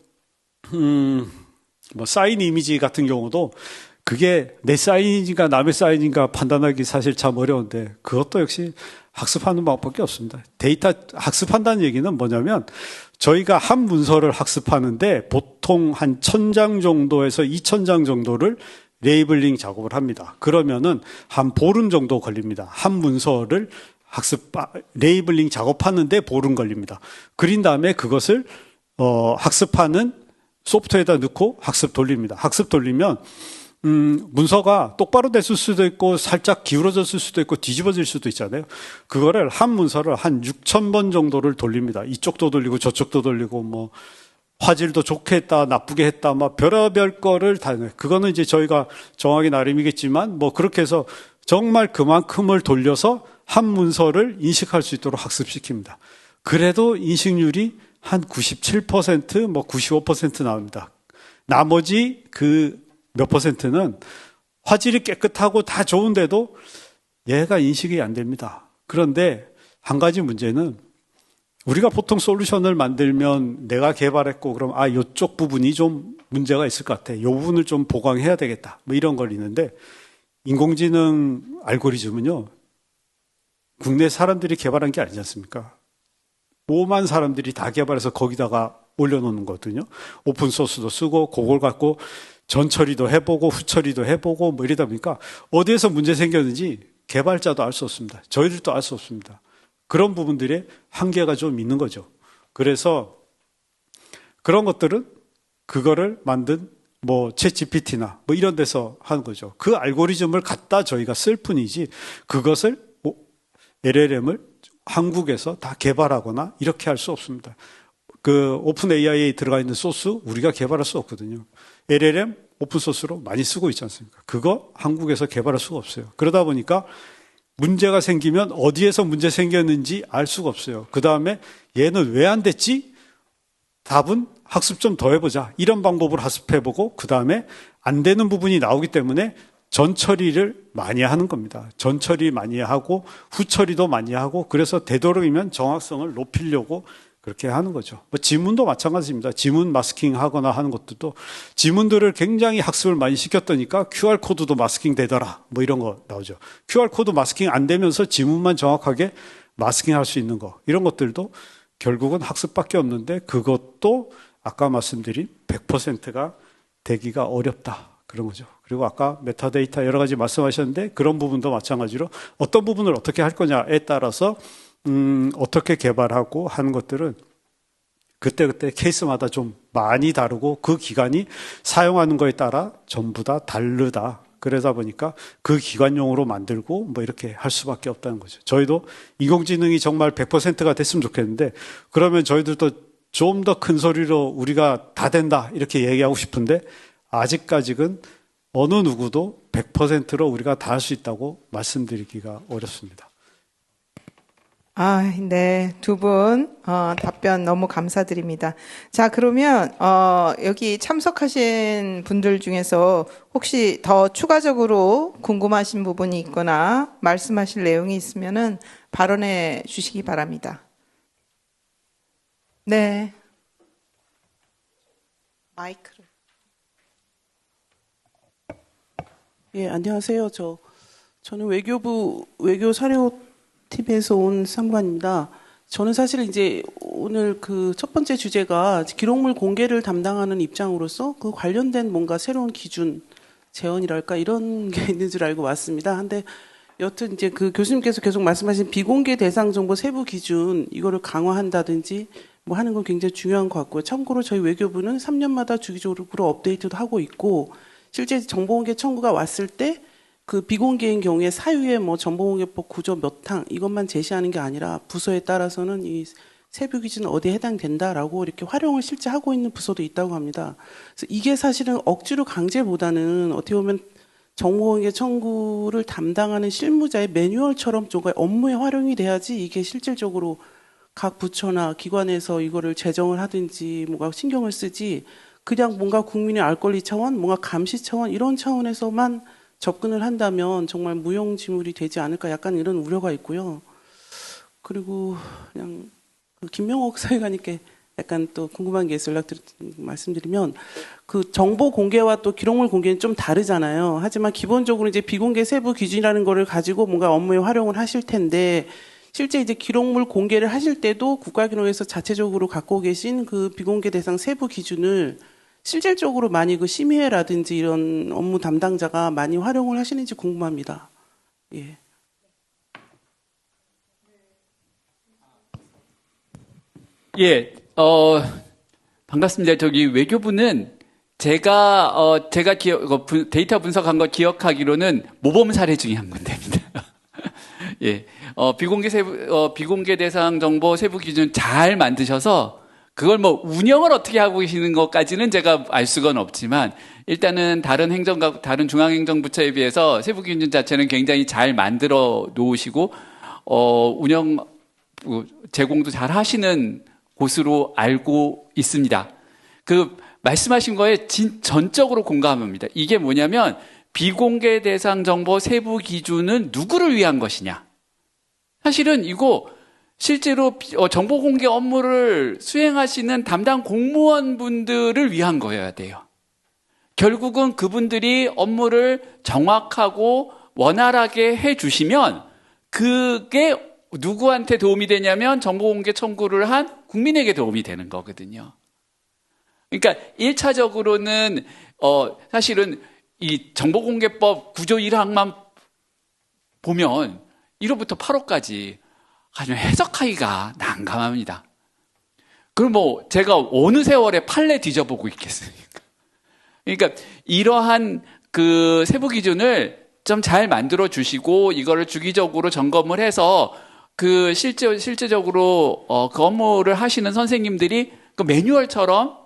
뭐 사인 이미지 같은 경우도 그게 내 사인인가 남의 사인인가 판단하기 사실 참 어려운데 그것도 역시 학습하는 방법밖에 없습니다. 데이터 학습한다는 얘기는 뭐냐면 저희가 한 문서를 학습하는데 보통 한 1000장 정도에서 2000장 정도를 레이블링 작업을 합니다. 그러면은 한 보름 정도 걸립니다. 한 문서를 레이블링 작업하는데 보름 걸립니다. 그린 다음에 그것을 학습하는 소프트웨어에다 넣고 학습 돌립니다. 학습 돌리면 문서가 똑바로 됐을 수도 있고 살짝 기울어졌을 수도 있고 뒤집어질 수도 있잖아요. 그거를 한 문서를 한 6000번 정도를 돌립니다. 이쪽도 돌리고 저쪽도 돌리고 뭐 화질도 좋게 했다, 나쁘게 했다, 막 별의별 거를 다, 그거는 이제 저희가 정하기 나름이겠지만, 뭐 그렇게 해서 정말 그만큼을 돌려서 한 문서를 인식할 수 있도록 학습시킵니다. 그래도 인식률이 한 97%, 뭐 95% 나옵니다. 나머지 그 몇 퍼센트는 화질이 깨끗하고 다 좋은데도 얘가 인식이 안 됩니다. 그런데 한 가지 문제는 우리가 보통 솔루션을 만들면 내가 개발했고 그럼 이쪽 부분이 좀 문제가 있을 것 같아. 이 부분을 좀 보강해야 되겠다. 뭐 이런 걸 있는데 인공지능 알고리즘은요. 국내 사람들이 개발한 게 아니지 않습니까? 오만 사람들이 다 개발해서 거기다가 올려놓는 거거든요. 오픈소스도 쓰고 그걸 갖고 전처리도 해보고 후처리도 해보고 뭐 이러다 보니까 어디에서 문제 생겼는지 개발자도 알 수 없습니다. 저희들도 알 수 없습니다. 그런 부분들의 한계가 좀 있는 거죠. 그래서 그런 것들은 그거를 만든 뭐 챗GPT나 뭐 이런 데서 하는 거죠. 그 알고리즘을 갖다 저희가 쓸 뿐이지 그것을 LLM을 한국에서 다 개발하거나 이렇게 할 수 없습니다. 그 오픈 AI에 들어가 있는 소스 우리가 개발할 수 없거든요. LLM 오픈 소스로 많이 쓰고 있지 않습니까? 그거 한국에서 개발할 수가 없어요. 그러다 보니까 문제가 생기면 어디에서 문제 생겼는지 알 수가 없어요. 그 다음에 얘는 왜 안 됐지? 답은 학습 좀 더 해보자. 이런 방법으로 학습해보고 그 다음에 안 되는 부분이 나오기 때문에 전처리를 많이 하는 겁니다. 전처리 많이 하고 후처리도 많이 하고 그래서 되도록이면 정확성을 높이려고 그렇게 하는 거죠. 뭐 지문도 마찬가지입니다. 지문 마스킹 하거나 하는 것들도 지문들을 굉장히 학습을 많이 시켰더니까 QR코드도 마스킹 되더라. 뭐 이런 거 나오죠. QR코드 마스킹 안 되면서 지문만 정확하게 마스킹 할 수 있는 거. 이런 것들도 결국은 학습밖에 없는데 그것도 아까 말씀드린 100%가 되기가 어렵다. 그런 거죠. 그리고 아까 메타데이터 여러 가지 말씀하셨는데 그런 부분도 마찬가지로 어떤 부분을 어떻게 할 거냐에 따라서 어떻게 개발하고 하는 것들은 그때그때 케이스마다 좀 많이 다르고 그 기간이 사용하는 거에 따라 전부 다 다르다. 그러다 보니까 그 기관용으로 만들고 뭐 이렇게 할 수밖에 없다는 거죠. 저희도 인공지능이 정말 100%가 됐으면 좋겠는데 그러면 저희들도 좀 더 큰 소리로 우리가 다 된다 이렇게 얘기하고 싶은데 아직까지는 어느 누구도 100%로 우리가 다 할 수 있다고 말씀드리기가 어렵습니다. 네. 두 분, 답변 너무 감사드립니다. 자, 그러면, 여기 참석하신 분들 중에서 혹시 더 추가적으로 궁금하신 부분이 있거나 말씀하실 내용이 있으면은 발언해 주시기 바랍니다. 네. 마이크를. 예, 안녕하세요. 저는 외교부 외교사료팀에서 온 사무관입니다. 저는 사실 이제 오늘 그 첫 번째 주제가 기록물 공개를 담당하는 입장으로서 그 관련된 뭔가 새로운 기준, 제언이랄까 이런 게 있는 줄 알고 왔습니다. 근데 여튼 이제 그 교수님께서 계속 말씀하신 비공개 대상 정보 세부 기준 이거를 강화한다든지 뭐 하는 건 굉장히 중요한 것 같고요. 참고로 저희 외교부는 3년마다 주기적으로 업데이트도 하고 있고 실제 정보공개 청구가 왔을 때 그 비공개인 경우에 사유에 뭐 정보공개법 구조 몇 항 이것만 제시하는 게 아니라 부서에 따라서는 이 세부 기준은 어디에 해당된다라고 이렇게 활용을 실제 하고 있는 부서도 있다고 합니다. 그래서 이게 사실은 억지로 강제보다는 어떻게 보면 정보공개 청구를 담당하는 실무자의 매뉴얼처럼 좀 업무에 활용이 돼야지 이게 실질적으로 각 부처나 기관에서 이거를 제정을 하든지 뭔가 신경을 쓰지 그냥 뭔가 국민의 알 권리 차원, 뭔가 감시 차원 이런 차원에서만 접근을 한다면 정말 무용지물이 되지 않을까 약간 이런 우려가 있고요. 그리고 그냥 김명옥 사회관님께 약간 또 궁금한 게 있어서 말씀드리면 그 정보 공개와 또 기록물 공개는 좀 다르잖아요. 하지만 기본적으로 이제 비공개 세부 기준이라는 거를 가지고 뭔가 업무에 활용을 하실 텐데 실제 이제 기록물 공개를 하실 때도 국가기록에서 자체적으로 갖고 계신 그 비공개 대상 세부 기준을 실질적으로 많이 그 심의회라든지 이런 업무 담당자가 많이 활용을 하시는지 궁금합니다. 예. 예, 반갑습니다. 저기 외교부는 제가 데이터 분석한 거 기억하기로는 모범 사례 중에 한 군데입니다. 예, 비공개 대상 정보 세부 기준 잘 만드셔서 그걸 뭐 운영을 어떻게 하고 계시는 것까지는 제가 알 수가 없지만 일단은 다른 중앙행정부처에 비해서 세부 기준 자체는 굉장히 잘 만들어 놓으시고 운영 제공도 잘 하시는 곳으로 알고 있습니다. 그 말씀하신 거에 전적으로 공감합니다. 이게 뭐냐면 비공개 대상 정보 세부 기준은 누구를 위한 것이냐? 사실은 이거 실제로 정보 공개 업무를 수행하시는 담당 공무원분들을 위한 거여야 돼요. 결국은 그분들이 업무를 정확하고 원활하게 해주시면 그게 누구한테 도움이 되냐면 정보 공개 청구를 한 국민에게 도움이 되는 거거든요. 그러니까 1차적으로는 사실은 이 정보공개법 구조 1항만 보면 1호부터 8호까지 아주 해석하기가 난감합니다. 그럼 뭐 제가 어느 세월에 판례 뒤져보고 있겠습니까? 그러니까 이러한 그 세부 기준을 좀 잘 만들어 주시고 이거를 주기적으로 점검을 해서 그 실제적으로 그 업무를 하시는 선생님들이 그 매뉴얼처럼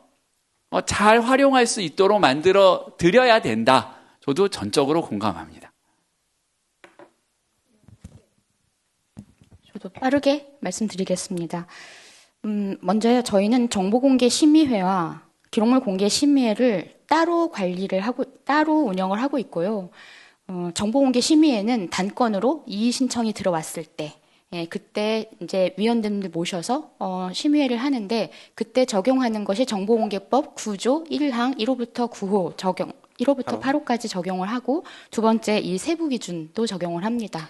잘 활용할 수 있도록 만들어 드려야 된다. 저도 전적으로 공감합니다. 저도 빠르게 말씀드리겠습니다. 먼저요, 저희는 정보공개 심의회와 기록물 공개 심의회를 따로 따로 운영을 하고 있고요. 정보공개 심의회는 단건으로 이의 신청이 들어왔을 때, 그때 이제 위원님들 모셔서 심의회를 하는데 그때 적용하는 것이 정보공개법 9조 1항 1호부터 9호 적용, 1호부터 8호까지 적용을 하고 두 번째 이 세부 기준도 적용을 합니다.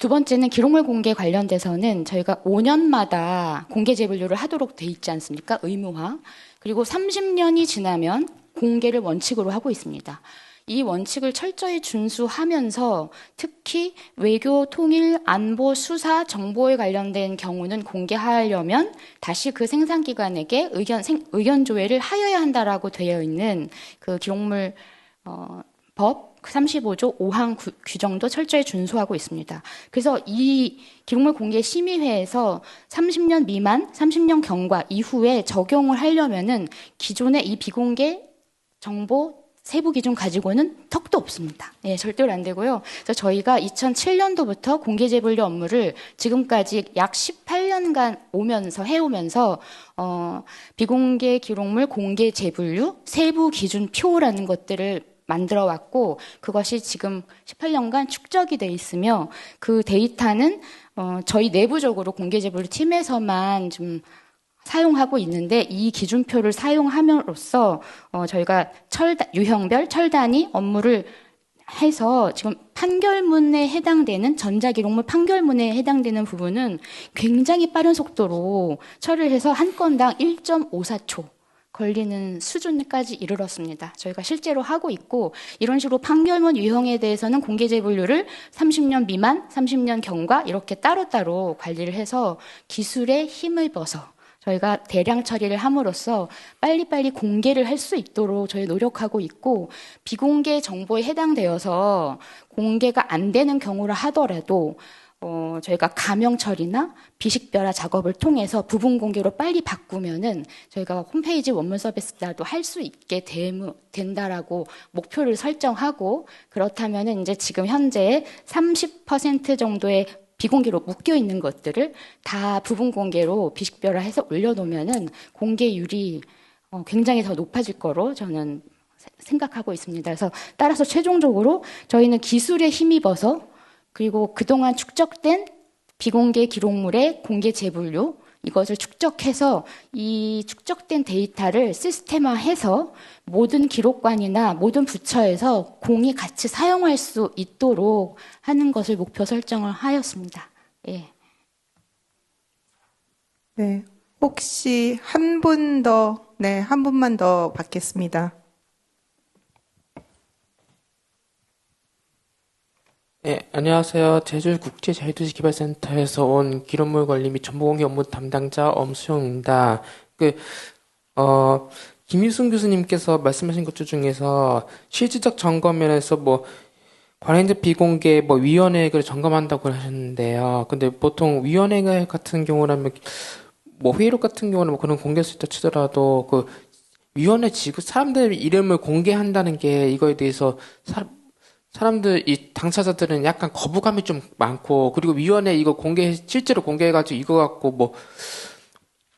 두 번째는 기록물 공개 관련돼서는 저희가 5년마다 공개 재분류를 하도록 돼 있지 않습니까? 의무화. 그리고 30년이 지나면 공개를 원칙으로 하고 있습니다. 이 원칙을 철저히 준수하면서 특히 외교, 통일, 안보, 수사, 정보에 관련된 경우는 공개하려면 다시 그 생산기관에게 의견 조회를 하여야 한다라고 되어 있는 그 기록물 법 35조 5항 규정도 철저히 준수하고 있습니다. 그래서 이 기록물 공개 심의회에서 30년 미만, 30년 경과 이후에 적용을 하려면은 기존의 이 비공개 정보 세부 기준 가지고는 턱도 없습니다. 예, 절대로 안 되고요. 그래서 저희가 2007년도부터 공개제분류 업무를 지금까지 약 18년간 해오면서 비공개 기록물 공개 제분류 세부 기준표라는 것들을 만들어 왔고, 그것이 지금 18년간 축적이 돼 있으며, 그 데이터는 저희 내부적으로 공개제분류 팀에서만 좀 사용하고 있는데, 이 기준표를 사용함으로써 저희가 유형별 철단위 업무를 해서 지금 판결문에 해당되는 전자기록물 판결문에 해당되는 부분은 굉장히 빠른 속도로 처리를 해서 한 건당 1.54초 걸리는 수준까지 이르렀습니다. 저희가 실제로 하고 있고, 이런 식으로 판결문 유형에 대해서는 공개제분류를 30년 미만, 30년 경과 이렇게 따로따로 관리를 해서 기술의 힘을 입어서 저희가 대량 처리를 함으로써 빨리빨리 공개를 할 수 있도록 저희 노력하고 있고, 비공개 정보에 해당되어서 공개가 안 되는 경우라 하더라도 저희가 가명 처리나 비식별화 작업을 통해서 부분 공개로 빨리 바꾸면은 저희가 홈페이지 원문 서비스라도 할 수 있게 된다라고 목표를 설정하고, 그렇다면은 이제 지금 현재 30% 정도의 비공개로 묶여 있는 것들을 다 부분 공개로 비식별화해서 올려놓으면은 공개율이 굉장히 더 높아질 거로 저는 생각하고 있습니다. 그래서 따라서 최종적으로 저희는 기술에 힘입어서, 그리고 그동안 축적된 비공개 기록물의 공개 제분류, 이것을 축적해서 이 축적된 데이터를 시스템화해서 모든 기록관이나 모든 부처에서 공이 같이 사용할 수 있도록 하는 것을 목표 설정을 하였습니다. 예. 네. 혹시 한 분 더, 네, 한 분만 더 받겠습니다. 네, 안녕하세요. 제주국제자유도시개발센터에서 온 기록물 관리 및 정보공개 업무 담당자 엄수영입니다. 김유승 교수님께서 말씀하신 것 중에서 실질적 점검면에서 관행적 비공개 위원회를 점검한다고 하셨는데요. 근데 보통 위원회 같은 경우라면 회의록 같은 경우는 그런 공개할 수 있다 치더라도 그 위원회 사람들 이름을 공개한다는 게 이거에 대해서 이 당사자들은 약간 거부감이 좀 많고, 그리고 위원회 이거 실제로 공개해가지고 이거 갖고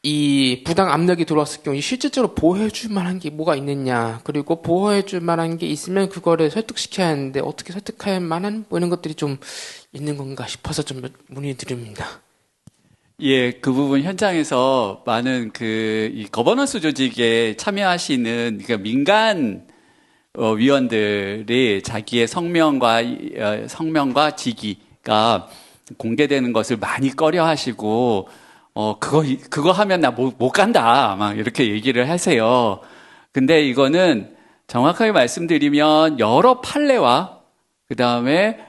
이 부당 압력이 들어왔을 경우 실질적으로 보호해줄 만한 게 뭐가 있느냐, 그리고 보호해줄 만한 게 있으면 그거를 설득시켜야 하는데 어떻게 설득할 만한 이런 것들이 좀 있는 건가 싶어서 좀 문의드립니다. 예, 그 부분 현장에서 많은 이 거버넌스 조직에 참여하시는 민간 위원들이 자기의 성명과 직위가 공개되는 것을 많이 꺼려하시고, 그거 하면 나 못 간다, 막 이렇게 얘기를 하세요. 근데 이거는 정확하게 말씀드리면 여러 판례와 그 다음에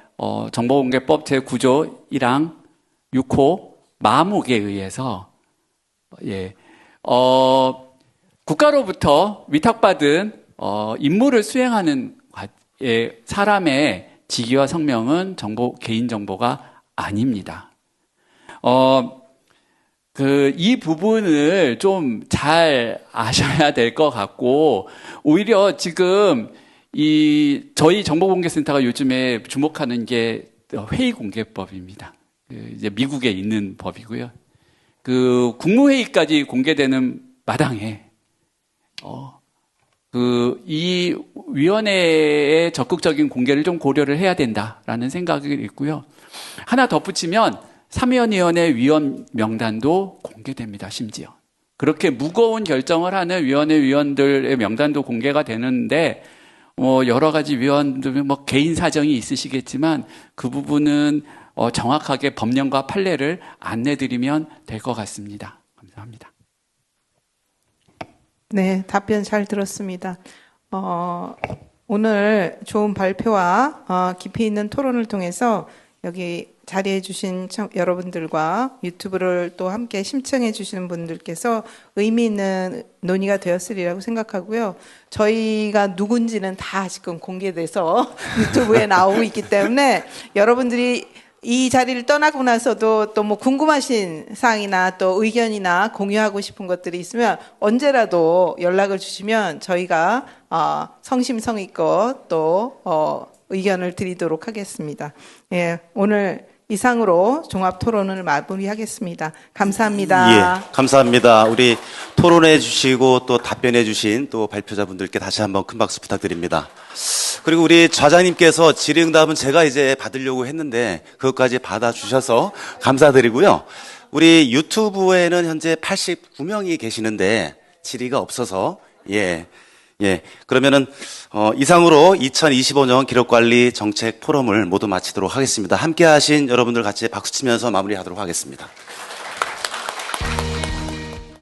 정보공개법 제9조 1항 6호 마목에 의해서 국가로부터 위탁받은 임무를 수행하는 사람의 직위와 성명은 개인정보가 아닙니다. 이 부분을 좀 잘 아셔야 될 것 같고, 오히려 지금 저희 정보공개센터가 요즘에 주목하는 게 회의공개법입니다. 이제 미국에 있는 법이고요. 국무회의까지 공개되는 마당에, 이 위원회의 적극적인 공개를 좀 고려를 해야 된다라는 생각이 있고요. 하나 덧붙이면 삼위원회 위원 명단도 공개됩니다. 심지어 그렇게 무거운 결정을 하는 위원회 위원들의 명단도 공개가 되는데, 여러 가지 위원들 개인 사정이 있으시겠지만 그 부분은 정확하게 법령과 판례를 안내드리면 될 것 같습니다. 감사합니다. 네, 답변 잘 들었습니다. 오늘 좋은 발표와 깊이 있는 토론을 통해서 여기 자리해 주신 여러분들과 유튜브를 또 함께 심청해 주시는 분들께서 의미 있는 논의가 되었으리라고 생각하고요. 저희가 누군지는 다 지금 공개돼서 유튜브에 나오고 있기 때문에 여러분들이 이 자리를 떠나고 나서도 또 뭐 궁금하신 사항이나 또 의견이나 공유하고 싶은 것들이 있으면 언제라도 연락을 주시면 저희가 성심성의껏 또 의견을 드리도록 하겠습니다. 예, 오늘 이상으로 종합 토론을 마무리하겠습니다. 감사합니다. 예, 감사합니다. 우리 토론해 주시고 또 답변해 주신 또 발표자분들께 다시 한번 큰 박수 부탁드립니다. 그리고 우리 좌장님께서 질의응답은 제가 이제 받으려고 했는데 그것까지 받아주셔서 감사드리고요. 우리 유튜브에는 현재 89명이 계시는데 질의가 없어서 예. 그러면은 이상으로 2025년 기록관리 정책 포럼을 모두 마치도록 하겠습니다. 함께 하신 여러분들 같이 박수 치면서 마무리하도록 하겠습니다.